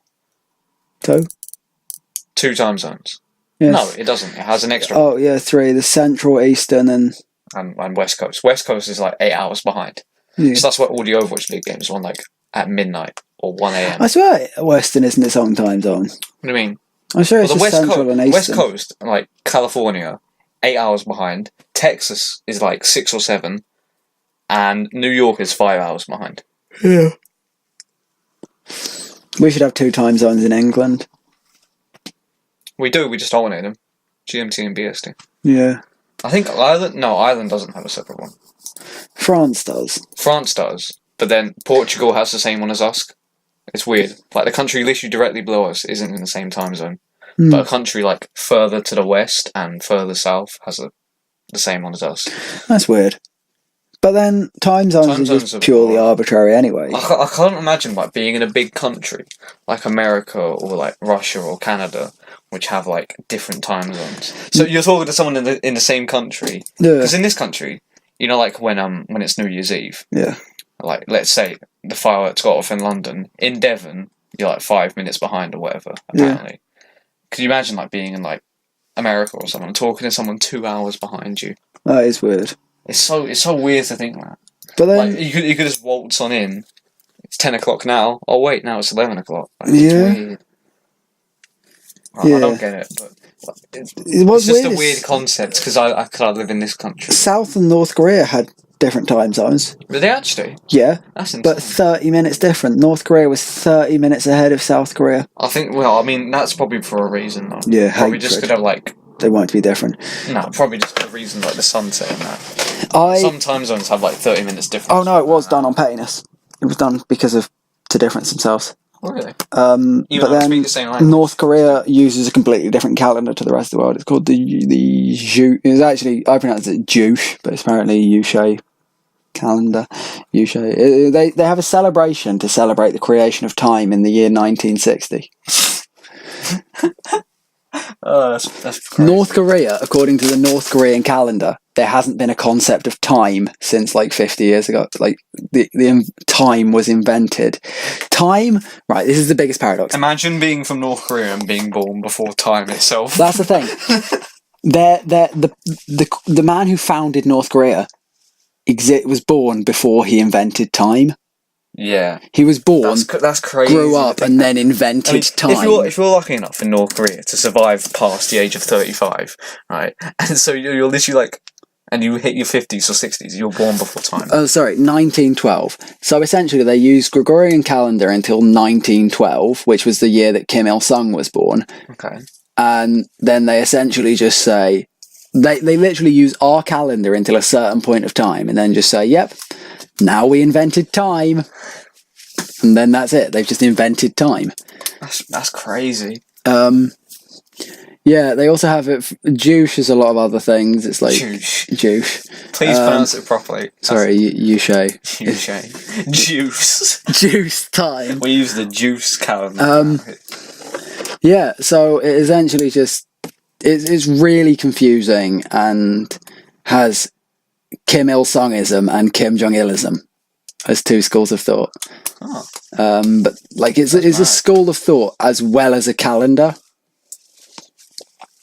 Speaker 2: 2 time zones. Yes. No, it doesn't. It has an extra.
Speaker 1: Oh yeah, 3. The Central, Eastern,
Speaker 2: and West Coast. West Coast is like 8 hours behind. Yeah. So that's why all the Overwatch League games are on like at midnight or 1 a.m.
Speaker 1: I swear Western isn't its own time zone.
Speaker 2: What do you mean?
Speaker 1: I'm sure it's just Central and Eastern.
Speaker 2: West Coast, like California, 8 hours behind. Texas is like 6 or 7, and New York is 5 hours behind.
Speaker 1: Yeah. We should have 2 time zones in England.
Speaker 2: We do, we just alternate them. GMT and BST.
Speaker 1: Yeah.
Speaker 2: I think Ireland doesn't have a separate one.
Speaker 1: France does. But then Portugal has the same one as us. It's weird. Like the country literally directly below us isn't in the same time zone. But a country like further to the west and further south has the same one as us. That's weird. But then time zones are just purely arbitrary anyway.
Speaker 2: I can't imagine like being in a big country like America or like Russia or Canada, which have like different time zones. So you're talking to someone in the same country, because in this country, you know, like when it's New Year's Eve, like let's say the fireworks got off in London, in Devon you're like 5 minutes behind or whatever. Apparently, could you imagine like being in like America or someone talking to someone 2 hours behind you?
Speaker 1: That is weird.
Speaker 2: It's so weird to think that.
Speaker 1: But then
Speaker 2: like, you could just waltz on in. It's 10 o'clock now. Oh wait, now it's 11 o'clock. Like, it's weird. I don't get it, but it's just a weird concept because I live in this country.
Speaker 1: South and North Korea had different time zones.
Speaker 2: Did they actually?
Speaker 1: Yeah.
Speaker 2: That's insane.
Speaker 1: But 30 minutes different. North Korea was 30 minutes ahead of South Korea.
Speaker 2: I think, well, I mean, that's probably for a reason though.
Speaker 1: Yeah,
Speaker 2: probably just could have like...
Speaker 1: They want it to be different.
Speaker 2: No, probably just for a reason like the sunset and that. Some time zones have like 30 minutes difference.
Speaker 1: Oh no, it was done on pettiness. It was done because of to difference themselves.
Speaker 2: Oh, really?
Speaker 1: But then
Speaker 2: speak the same language.
Speaker 1: North Korea uses a completely different calendar to the rest of the world. It's called the it's actually, I pronounce it Juche, but it's apparently Yushe calendar. Yushe. They have a celebration to celebrate the creation of time in the year 1960.
Speaker 2: That's crazy.
Speaker 1: North Korea, according to the North Korean calendar, there hasn't been a concept of time since like 50 years ago. Like time was invented. Time, right? This is the biggest paradox.
Speaker 2: Imagine being from North Korea and being born before time itself.
Speaker 1: That's the thing. The man who founded North Korea was born before he invented time.
Speaker 2: Yeah,
Speaker 1: he was born.
Speaker 2: That's crazy.
Speaker 1: Grew up and then invented time.
Speaker 2: If you're lucky enough in North Korea to survive past the age of 35, right, and so you're literally like, and you hit your 50s or 60s, you're born before time.
Speaker 1: Oh, sorry, 1912. So essentially, they used Gregorian calendar until 1912, which was the year that Kim Il Sung was born.
Speaker 2: Okay.
Speaker 1: And then they essentially just say they literally use our calendar until a certain point of time, and then just say, "Yep, now we invented time." And then that's it. They've just invented time.
Speaker 2: That's crazy.
Speaker 1: Yeah, they also have it. Juice is a lot of other things. It's like juice.
Speaker 2: Please pronounce it properly.
Speaker 1: Sorry, Yushay.
Speaker 2: Juice.
Speaker 1: Juice time.
Speaker 2: We use the juice calendar.
Speaker 1: Yeah, so it essentially just it's really confusing and has Kim Il Sungism and Kim Jong Ilism as two schools of thought.
Speaker 2: Oh.
Speaker 1: But like it's a school of thought as well as a calendar.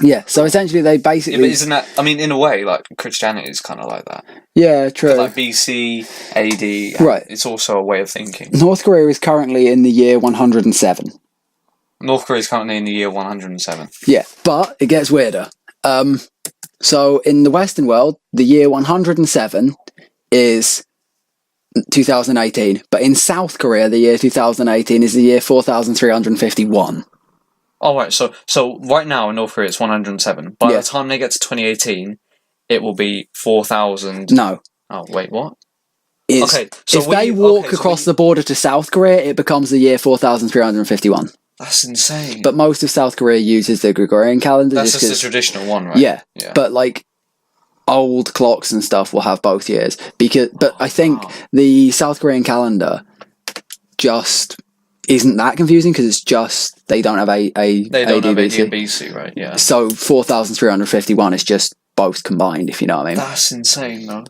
Speaker 1: Yeah, so essentially they basically...
Speaker 2: Yeah, but isn't that... I mean, in a way, like, Christianity is kind of like that.
Speaker 1: Yeah, true.
Speaker 2: Like BC, AD...
Speaker 1: Right.
Speaker 2: It's also a way of thinking.
Speaker 1: North Korea is currently in the year 107.
Speaker 2: North Korea is currently in the year 107.
Speaker 1: Yeah, but it gets weirder. So in the Western world, the year 107 is 2018. But in South Korea, the year 2018 is the year 4351.
Speaker 2: Oh, right. So right now in North Korea, it's 107. By the time they get to 2018, it will be 4,000.
Speaker 1: No.
Speaker 2: Oh, wait, what?
Speaker 1: Okay. So if they walk across the border to South Korea, it becomes the year 4351.
Speaker 2: That's insane.
Speaker 1: But most of South Korea uses the Gregorian calendar.
Speaker 2: That's just the traditional one, right?
Speaker 1: Yeah. But like old clocks and stuff will have both years. But I think the South Korean calendar just isn't that confusing because it's just they don't have
Speaker 2: they don't have AD
Speaker 1: AD
Speaker 2: and BC, right? Yeah.
Speaker 1: So 4351 is just both combined, if you know what I mean.
Speaker 2: That's insane, though.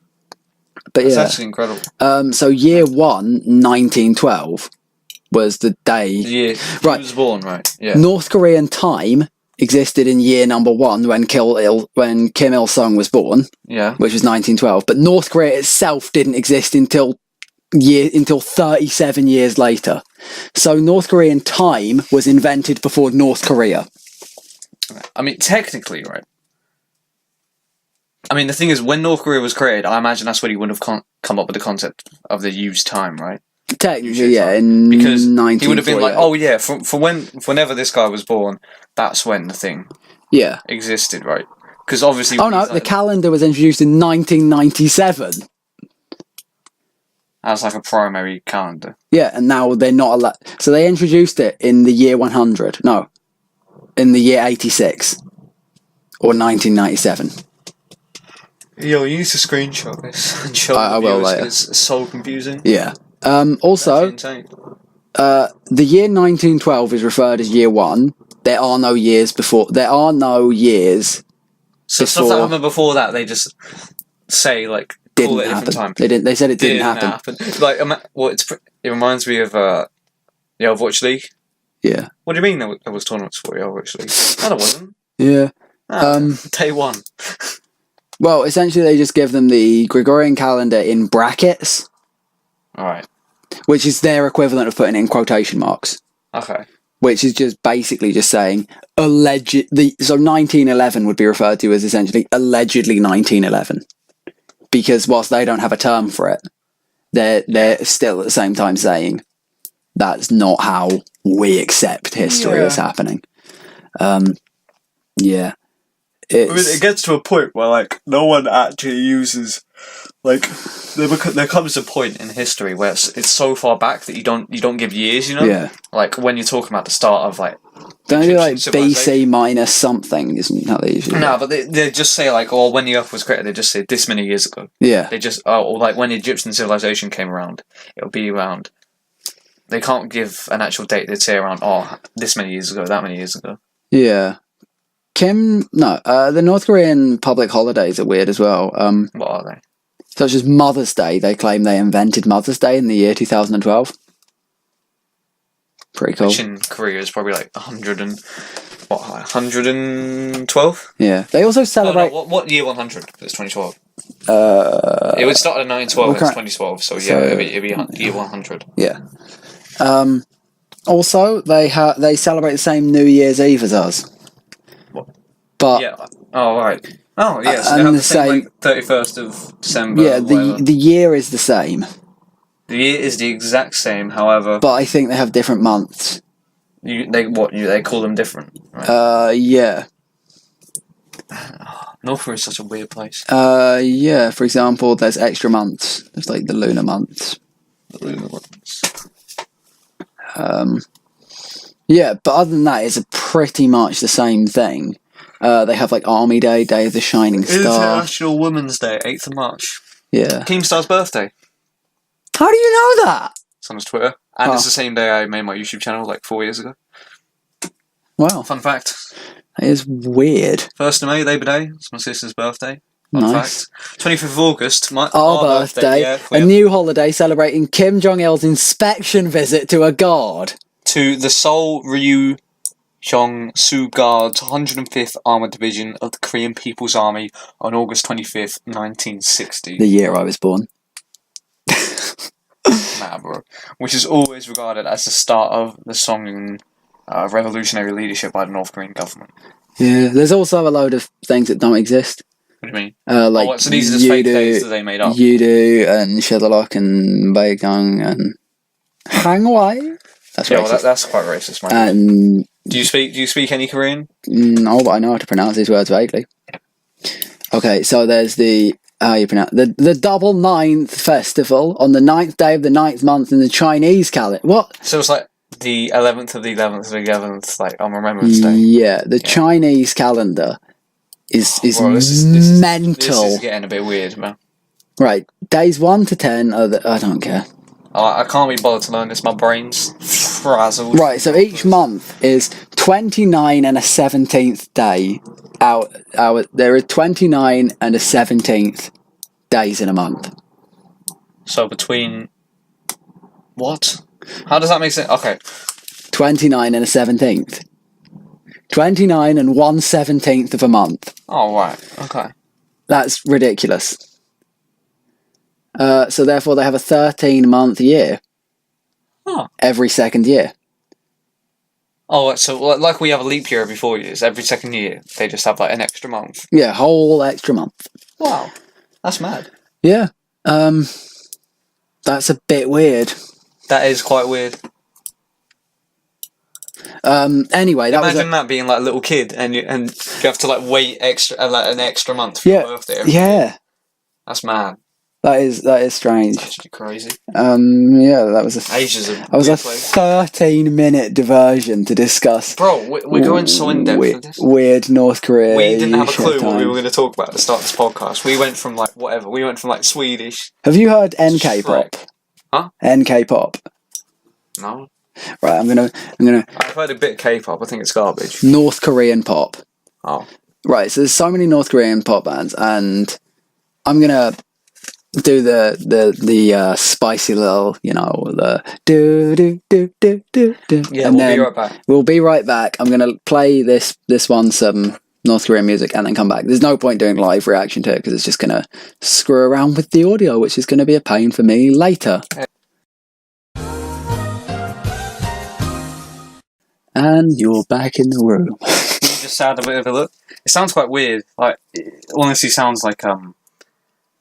Speaker 1: But
Speaker 2: That's actually incredible.
Speaker 1: So year 1912 was the day.
Speaker 2: Yeah.
Speaker 1: Right.
Speaker 2: He was born, right? Yeah.
Speaker 1: North Korean time existed in year number 1 when Kim Il Sung was born.
Speaker 2: Yeah.
Speaker 1: Which was 1912, but North Korea itself didn't exist until 37 years later. So North Korean time was invented before North Korea.
Speaker 2: I mean, technically, right? I mean, the thing is, when North Korea was created, I imagine that's when he would have come up with the concept of the used time, right?
Speaker 1: Technically, yeah, in
Speaker 2: because
Speaker 1: 1948.
Speaker 2: He would have been like, oh yeah, whenever this guy was born, that's when the thing existed, right? Because obviously...
Speaker 1: Oh no, the calendar was introduced in 1997.
Speaker 2: As like a primary calendar.
Speaker 1: Yeah, and now they're not allowed. So they introduced it in the year 100. No, in the year 86 or 1997.
Speaker 2: Yo, you need to screenshot this and show
Speaker 1: I will later.
Speaker 2: It's so confusing.
Speaker 1: Yeah. Also, the year 1912 is referred as year 1. There are no years before. There are no years.
Speaker 2: So stuff that happened before that, they just say like.
Speaker 1: Didn't happen.
Speaker 2: Time.
Speaker 1: They didn't. They said it didn't happen.
Speaker 2: Like, it reminds me of the Overwatch League.
Speaker 1: Yeah.
Speaker 2: What do you mean there was tournaments for the Overwatch League? No, there wasn't.
Speaker 1: Yeah.
Speaker 2: Day 1.
Speaker 1: Well, essentially, they just give them the Gregorian calendar in brackets.
Speaker 2: All right.
Speaker 1: Which is their equivalent of putting it in quotation marks.
Speaker 2: Okay.
Speaker 1: Which is just basically just saying allegedly. So 1911 would be referred to as essentially allegedly 1911. Because whilst they don't have a term for it, they're still at the same time saying that's not how we accept history is happening. Yeah.
Speaker 2: I mean, it gets to a point where like no one actually uses like there comes a point in history where it's so far back that you don't give years, you know?
Speaker 1: Yeah.
Speaker 2: Like when you're talking about the start of like
Speaker 1: don't they do like BC minus something, isn't how they usually
Speaker 2: No, but they just say like, oh, when the Earth was created, they just say this many years ago.
Speaker 1: Yeah.
Speaker 2: They just or like when the Egyptian civilization came around, it'll be around. They can't give an actual date. They'd say around this many years ago, that many years ago.
Speaker 1: Yeah. The North Korean public holidays are weird as well.
Speaker 2: What are they?
Speaker 1: Such as Mother's Day. They claim they invented Mother's Day in the year 2012. Pretty cool.
Speaker 2: Which in Korea is probably like 112?
Speaker 1: Yeah. They also celebrate...
Speaker 2: What year 100? It's 2012. It would start in 1912 and it's 2012, so yeah, it'd be year 100.
Speaker 1: Yeah. Also, they celebrate the same New Year's Eve as us.
Speaker 2: What?
Speaker 1: But
Speaker 2: yeah. Oh, right. Oh, yes.
Speaker 1: And
Speaker 2: they have
Speaker 1: the
Speaker 2: the same,
Speaker 1: same-
Speaker 2: like, 31st of December.
Speaker 1: yeah,
Speaker 2: whatever.
Speaker 1: the year is the same.
Speaker 2: The year is the exact same, however,
Speaker 1: But I think they have different months.
Speaker 2: they call them different. Right?
Speaker 1: Yeah.
Speaker 2: North Korea is such a weird place.
Speaker 1: Yeah. For example, there's extra months. There's like the lunar months.
Speaker 2: The lunar ones.
Speaker 1: Yeah, but other than that, it's pretty much the same thing. They have like Army Day, Day of the Shining Star.
Speaker 2: International Women's Day, 8th of March.
Speaker 1: Yeah.
Speaker 2: Keemstar's birthday.
Speaker 1: How do you know that?
Speaker 2: It's on his Twitter. And it's the same day I made my YouTube channel, like 4 years ago.
Speaker 1: Wow,
Speaker 2: Fun fact.
Speaker 1: that is weird.
Speaker 2: 1st of May, Labor Day. It's my sister's birthday. Fun
Speaker 1: Nice.
Speaker 2: fact. 25th of August,
Speaker 1: Our birthday.
Speaker 2: Yeah,
Speaker 1: A new holiday celebrating Kim Jong-il's inspection visit to a guard.
Speaker 2: to the Seoul Ryu Cheong-Su Guard's 105th Armoured Division of the Korean People's Army on August 25th, 1960.
Speaker 1: The year I was born.
Speaker 2: Nah, bro. Which is always regarded as the start of the Song revolutionary leadership by the North Korean government.
Speaker 1: Yeah, there's also a load of things that don't exist.
Speaker 2: What do you mean?
Speaker 1: Like
Speaker 2: So these are just fake days that they made up?
Speaker 1: Yudu and Shedlock and Baekgang and Hangwai. That's
Speaker 2: Yeah,
Speaker 1: racist.
Speaker 2: well, that's quite racist, man.
Speaker 1: And
Speaker 2: Do you speak any Korean?
Speaker 1: no, but I know how to pronounce these words vaguely. Okay, so there's the how you pronounce the double ninth festival on the 9th day of the 9th month in the Chinese calendar. What?
Speaker 2: So it's like the 11th of the 11th of the 11th, like on Remembrance Day.
Speaker 1: Yeah, the Chinese calendar is
Speaker 2: Bro, this
Speaker 1: mental.
Speaker 2: This is getting a bit weird, man.
Speaker 1: Right, days 1 to 10 are I don't care.
Speaker 2: I can't be bothered to learn this. My brain's frazzled.
Speaker 1: Right, so each month is 29 and a 17th day. There are 29 and a 17th days in a month.
Speaker 2: So between... What? How does that make sense? Okay.
Speaker 1: 29 and a 17th. 29 and 1/17th of a month.
Speaker 2: Oh, right. Okay.
Speaker 1: That's ridiculous. So therefore they have a 13-month year.
Speaker 2: Huh.
Speaker 1: Every second year.
Speaker 2: Oh, so like we have a leap year every 4 years. Every second year, they just have like an extra month.
Speaker 1: Yeah, whole extra month.
Speaker 2: Wow. That's mad.
Speaker 1: Yeah. That's a bit weird.
Speaker 2: That is quite weird.
Speaker 1: Anyway,
Speaker 2: Imagine that being like a little kid and you have to like wait an extra month for your birthday. every year.
Speaker 1: Yeah.
Speaker 2: That's mad.
Speaker 1: That is strange.
Speaker 2: That's actually crazy.
Speaker 1: Yeah, that was
Speaker 2: Asia's a
Speaker 1: that was a
Speaker 2: weird place.
Speaker 1: 13-minute diversion to discuss.
Speaker 2: Bro, we're going so in depth with this.
Speaker 1: Weird North Korea.
Speaker 2: We didn't have a
Speaker 1: shit
Speaker 2: clue what we
Speaker 1: times.
Speaker 2: were going to talk about at the start of this podcast. We went from like whatever. We went from like Swedish.
Speaker 1: Have you heard NK pop?
Speaker 2: Huh?
Speaker 1: NK pop.
Speaker 2: No.
Speaker 1: Right, I'm gonna
Speaker 2: I've heard a bit of K-pop. I think it's garbage.
Speaker 1: North Korean pop.
Speaker 2: Oh.
Speaker 1: Right, so there's so many North Korean pop bands, and I'm gonna do the spicy little, the do do do do do do.
Speaker 2: Yeah,
Speaker 1: and
Speaker 2: we'll be
Speaker 1: then
Speaker 2: right back.
Speaker 1: We'll be right back. I'm gonna play this one some North Korean music and then come back. There's no point doing live reaction to it because it's just gonna screw around with the audio, which is gonna be a pain for me later. And you're back in the room.
Speaker 2: We just had a bit of a look. It sounds quite weird. Like, it honestly sounds like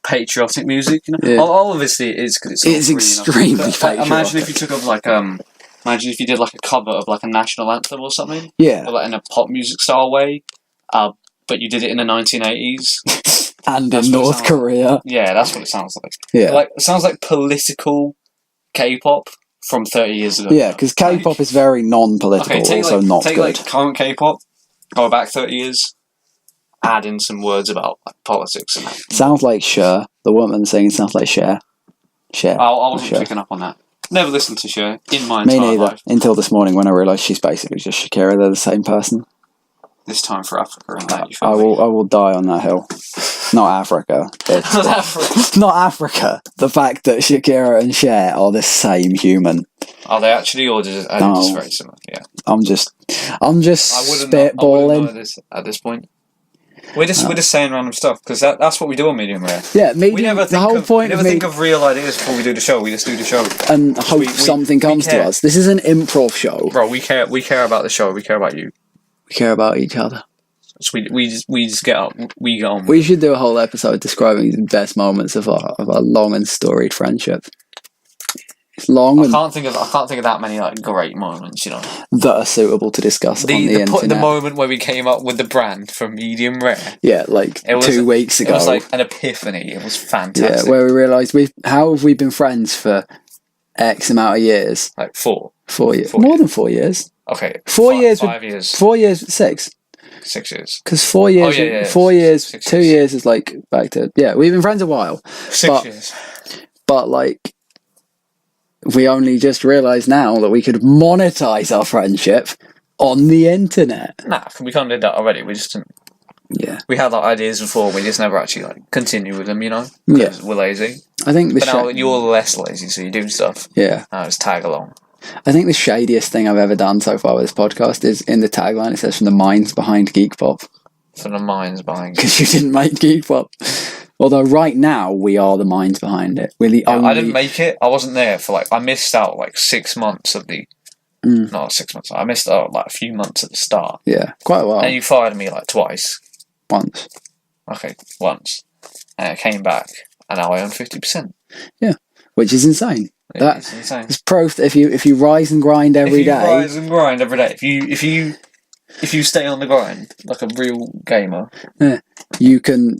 Speaker 2: patriotic music.
Speaker 1: Yeah.
Speaker 2: Obviously, it is because it's
Speaker 1: extremely
Speaker 2: But,
Speaker 1: patriotic.
Speaker 2: imagine if you took up like imagine if you did like a cover of like a national anthem or something,
Speaker 1: Yeah,
Speaker 2: or like in a pop music style way, but you did it in the 1980s.
Speaker 1: and
Speaker 2: That's
Speaker 1: in
Speaker 2: what it
Speaker 1: North
Speaker 2: sounds
Speaker 1: Korea.
Speaker 2: Yeah, that's what it sounds like.
Speaker 1: Yeah,
Speaker 2: Like it sounds like political K-pop from 30 years ago.
Speaker 1: yeah, because K-pop is very non-political,
Speaker 2: Okay, take
Speaker 1: also
Speaker 2: like,
Speaker 1: not
Speaker 2: take
Speaker 1: good.
Speaker 2: like current K-pop, go back 30 years, add in some words about like, politics and that.
Speaker 1: Sounds like Cher. The woman singing sounds like Cher. Cher.
Speaker 2: I wasn't
Speaker 1: Cher.
Speaker 2: picking up on that. Never listened to Cher in my
Speaker 1: Me
Speaker 2: entire
Speaker 1: neither.
Speaker 2: life.
Speaker 1: Until this morning when I realised she's basically just Shakira. They're the same person.
Speaker 2: This time for Africa and that. You
Speaker 1: I will die on that hill. Not Africa. It's not Africa. The fact that Shakira and Cher are the same human.
Speaker 2: Are they actually, or just very similar? Yeah.
Speaker 1: I'm just spitballing.
Speaker 2: I wouldn't know this at this point. We're just saying random stuff because that's what we do on Medium Rare.
Speaker 1: Yeah, medium. We never
Speaker 2: think of real ideas before we do the show. We just do the show
Speaker 1: and hope something comes to us. This is an improv show,
Speaker 2: bro. We care about the show. We care about you.
Speaker 1: We care about each other.
Speaker 2: So we just get up. We get on.
Speaker 1: We should do a whole episode describing the best moments of our long and storied friendship. It's long. I
Speaker 2: can't think of that many like great moments, you know,
Speaker 1: that are suitable to discuss on the internet.
Speaker 2: The moment where we came up with the brand for Medium Rare.
Speaker 1: Yeah, like 2 weeks ago.
Speaker 2: It was like an epiphany. It was fantastic.
Speaker 1: Yeah, where we realised how have we been friends for X amount of years?
Speaker 2: Like 4
Speaker 1: years. More than 4 years.
Speaker 2: Okay.
Speaker 1: 4 years.
Speaker 2: 5 years.
Speaker 1: 4 years. 6.
Speaker 2: 6 years.
Speaker 1: Because 4 years.
Speaker 2: Oh, yeah.
Speaker 1: 4 years. 2 years is like back to we've been friends a while.
Speaker 2: 6 years.
Speaker 1: But like. We only just realised now that we could monetize our friendship on the internet.
Speaker 2: Nah, we can't do that already. We just didn't.
Speaker 1: Yeah.
Speaker 2: We had like ideas before. We just never actually like continue with them. You know.
Speaker 1: Yeah.
Speaker 2: We're lazy.
Speaker 1: I think
Speaker 2: now you're less lazy, so you do stuff.
Speaker 1: Yeah.
Speaker 2: Now just tag along.
Speaker 1: I think the shadiest thing I've ever done so far with this podcast is in the tagline. It says "From the minds behind Geek Pop."
Speaker 2: From the minds behind.
Speaker 1: Because you didn't make Geek Pop. Although right now we are the minds behind it. We're the only...
Speaker 2: I didn't make it. I wasn't there for I missed out 6 months of the. Not 6 months. I missed out a few months at the start.
Speaker 1: Yeah, quite a while.
Speaker 2: And you fired me twice.
Speaker 1: Once.
Speaker 2: Okay, once. And I came back, and now I own 50%.
Speaker 1: Yeah, which is insane.
Speaker 2: It's insane.
Speaker 1: It's proof that if you rise and grind every day.
Speaker 2: Rise and grind every day. If you stay on the grind like a real gamer,
Speaker 1: you can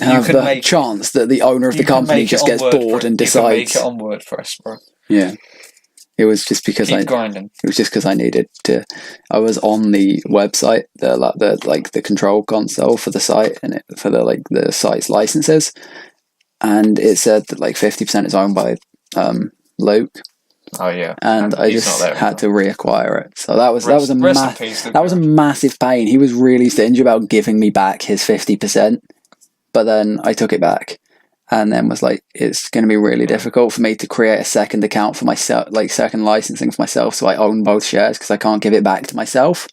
Speaker 1: have the chance that the owner of the company just gets bored and decides.
Speaker 2: You can make it on WordPress, bro.
Speaker 1: Yeah, it was just because
Speaker 2: grinding.
Speaker 1: It was just because I needed to. I was on the website, the control console for the site and for the site's licenses, and it said that 50% is owned by Luke.
Speaker 2: Oh yeah,
Speaker 1: and I just had to reacquire it. So that was a massive pain. He was really stingy about giving me back his 50%, but then I took it back, and then was like, it's going to be really difficult for me to create a second account for myself, second licensing for myself, so I own both shares because I can't give it back to myself.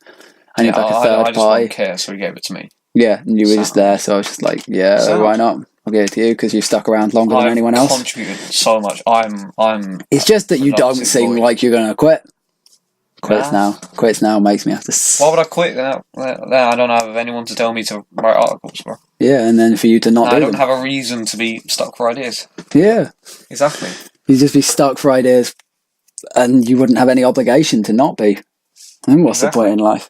Speaker 1: I need a third party.
Speaker 2: I just don't care, so he gave it to me.
Speaker 1: Yeah, and you were just there, so I was just like, why not? I'll give it to you because you've stuck around longer than anyone else.
Speaker 2: I've contributed so much. I'm.
Speaker 1: It's just that you don't seem like you're going to quit. Quits now makes me have to.
Speaker 2: Why would I quit? Then I don't have anyone to tell me to write articles, bro.
Speaker 1: Yeah, and then for you to not.
Speaker 2: I don't have a reason to be stuck for ideas.
Speaker 1: Yeah,
Speaker 2: exactly.
Speaker 1: You'd just be stuck for ideas, and you wouldn't have any obligation to not be. And what's the point in life?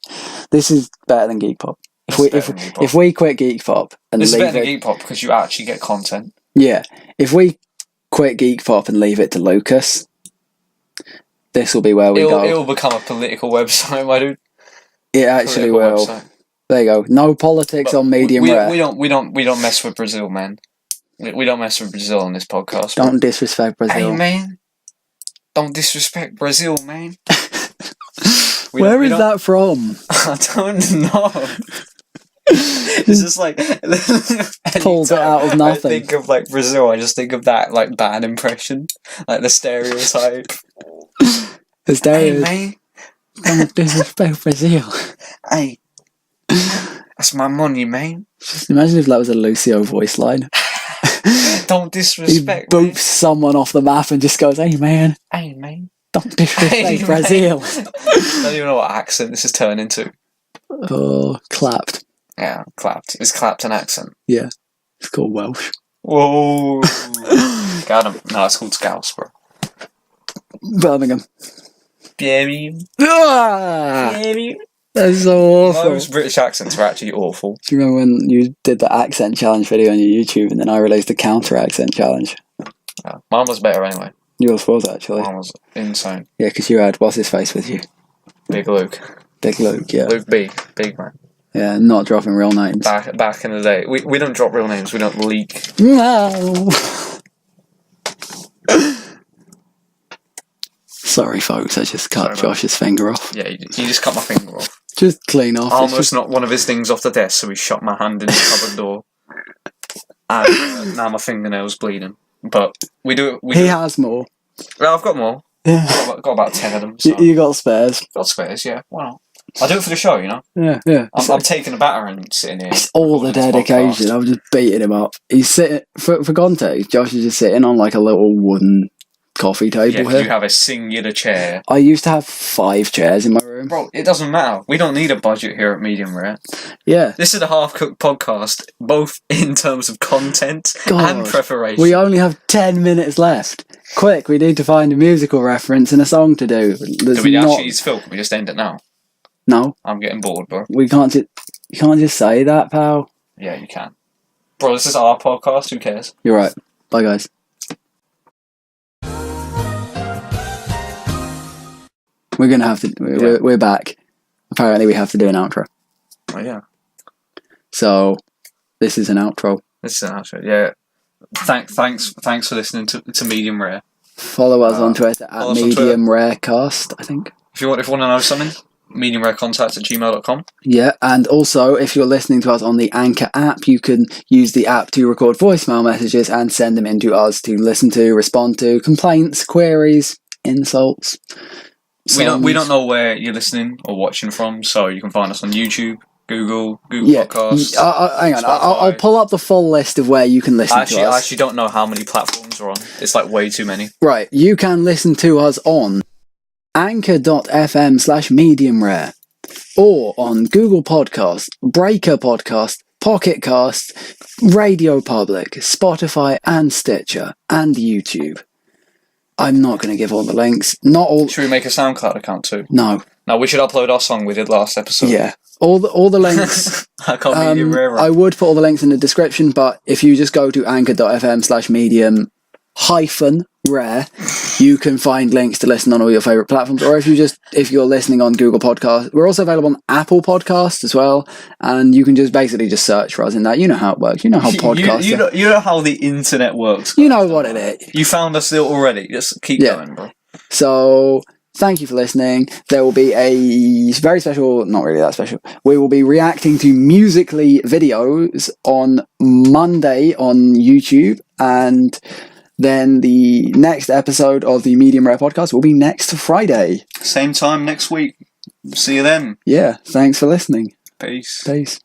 Speaker 1: This is better than Geek Pop. If we quit Geek Pop and
Speaker 2: this
Speaker 1: leave
Speaker 2: is better than Geek Pop because you actually get content.
Speaker 1: Yeah, if we quit Geek Pop and leave it to Lucas, this will be where we go.
Speaker 2: It'll become a political website, my dude.
Speaker 1: It actually will. Website. There you go. No politics on Medium Rare.
Speaker 2: We don't mess with Brazil, man. We don't mess with Brazil on this podcast.
Speaker 1: Don't disrespect Brazil.
Speaker 2: Hey, man. Don't disrespect Brazil, man.
Speaker 1: Where is that from?
Speaker 2: I don't know. It's just
Speaker 1: pulls it out of nothing.
Speaker 2: I think of Brazil. I just think of that bad impression, the stereotype.
Speaker 1: The stereotype.
Speaker 2: Hey, man.
Speaker 1: Don't disrespect Brazil.
Speaker 2: Hey, that's my money, man.
Speaker 1: Just imagine if that was a Lucio voice line.
Speaker 2: Don't disrespect.
Speaker 1: He boops someone off the map and just goes, "Hey, man.
Speaker 2: Hey, man.
Speaker 1: Don't disrespect Brazil."
Speaker 2: I don't even know what accent this has turned into.
Speaker 1: Oh, clapped.
Speaker 2: Yeah, clapped. Is clapped an accent?
Speaker 1: Yeah. It's called Welsh.
Speaker 2: Whoa. Got him. No, it's called Scouse, bro.
Speaker 1: Birmingham.
Speaker 2: Birmingham.
Speaker 1: That's so awful.
Speaker 2: Most British accents are actually awful.
Speaker 1: Do you remember when you did the accent challenge video on your YouTube and then I released the counter accent challenge?
Speaker 2: Yeah, mine was better anyway.
Speaker 1: Yours was actually.
Speaker 2: Mine was insane.
Speaker 1: Yeah, because you had what's his face with you?
Speaker 2: Big Luke.
Speaker 1: Big Luke, yeah.
Speaker 2: Luke B. Big man.
Speaker 1: Yeah, not dropping real names.
Speaker 2: Back in the day. We don't drop real names, we don't leak.
Speaker 1: No. Sorry folks, I just cut Josh's finger off.
Speaker 2: Yeah, you just cut my finger off.
Speaker 1: Just clean off.
Speaker 2: I almost knocked one of his things off the desk, so he shot my hand in the cupboard door. And now my fingernail's bleeding. But
Speaker 1: he has more.
Speaker 2: Well, I've got more.
Speaker 1: Yeah.
Speaker 2: I've got about 10 of them. So.
Speaker 1: You got spares.
Speaker 2: Got spares, yeah. Why not? I do it for the show, you know?
Speaker 1: Yeah.
Speaker 2: I'm taking a battering sitting here.
Speaker 1: It's all the dedication. I'm just beating him up. He's sitting, for context, Josh is just sitting on like a little wooden coffee table here.
Speaker 2: You have a singular chair.
Speaker 1: I used to have 5 chairs in my room.
Speaker 2: Bro, it doesn't matter. We don't need a budget here at Medium Rare.
Speaker 1: Yeah.
Speaker 2: This is a half-cooked podcast, both in terms of content and preparation.
Speaker 1: We only have 10 minutes left. Quick, we need to find a musical reference and a song to do.
Speaker 2: Do we actually use Phil? Can we just end it now?
Speaker 1: No.
Speaker 2: I'm getting bored, bro.
Speaker 1: You can't just say that, pal.
Speaker 2: Yeah, you can. Bro, this is our podcast. Who cares?
Speaker 1: You're right. Bye, guys. We're going to have to... We're back. Apparently, we have to do an outro.
Speaker 2: Oh, yeah.
Speaker 1: So, this is an outro.
Speaker 2: Yeah. Thanks for listening to Medium Rare.
Speaker 1: Follow us on Twitter at Medium Rarecast, I think.
Speaker 2: If you want to know something, mediumrarecontacts@gmail.com.
Speaker 1: Yeah, and also, if you're listening to us on the Anchor app, you can use the app to record voicemail messages and send them in to us to listen to, respond to, complaints, queries, insults.
Speaker 2: We don't know where you're listening or watching from, so you can find us on YouTube, Google Podcasts.
Speaker 1: Hang on, I'll pull up the full list of where you can listen to us.
Speaker 2: I actually don't know how many platforms we're on. It's like way too many.
Speaker 1: Right, you can listen to us on anchor.fm/mediumrare or on Google Podcasts, Breaker Podcast, Pocket Cast, Radio Public, Spotify and Stitcher, and YouTube. I'm not going to give all the links. Not all.
Speaker 2: Should we make a SoundCloud account too?
Speaker 1: No.
Speaker 2: No, we should upload our song we did last episode.
Speaker 1: Yeah. All the links.
Speaker 2: I can't medium rare.
Speaker 1: I would put all the links in the description, but if you just go to anchor.fm/medium-rare, you can find links to listen on all your favourite platforms. Or if you're listening on Google Podcasts, we're also available on Apple Podcasts as well, and you can just search for us in that. You know how it works. You know how podcasts.
Speaker 2: You know how the internet works.
Speaker 1: You know what it is.
Speaker 2: You found us already. Just keep going, bro.
Speaker 1: So, thank you for listening. There will be a very special, not really that special, we will be reacting to Musically videos on Monday on YouTube, and then the next episode of the Medium Rare podcast will be next Friday.
Speaker 2: Same time next week. See you then.
Speaker 1: Yeah, thanks for listening.
Speaker 2: Peace.
Speaker 1: Peace.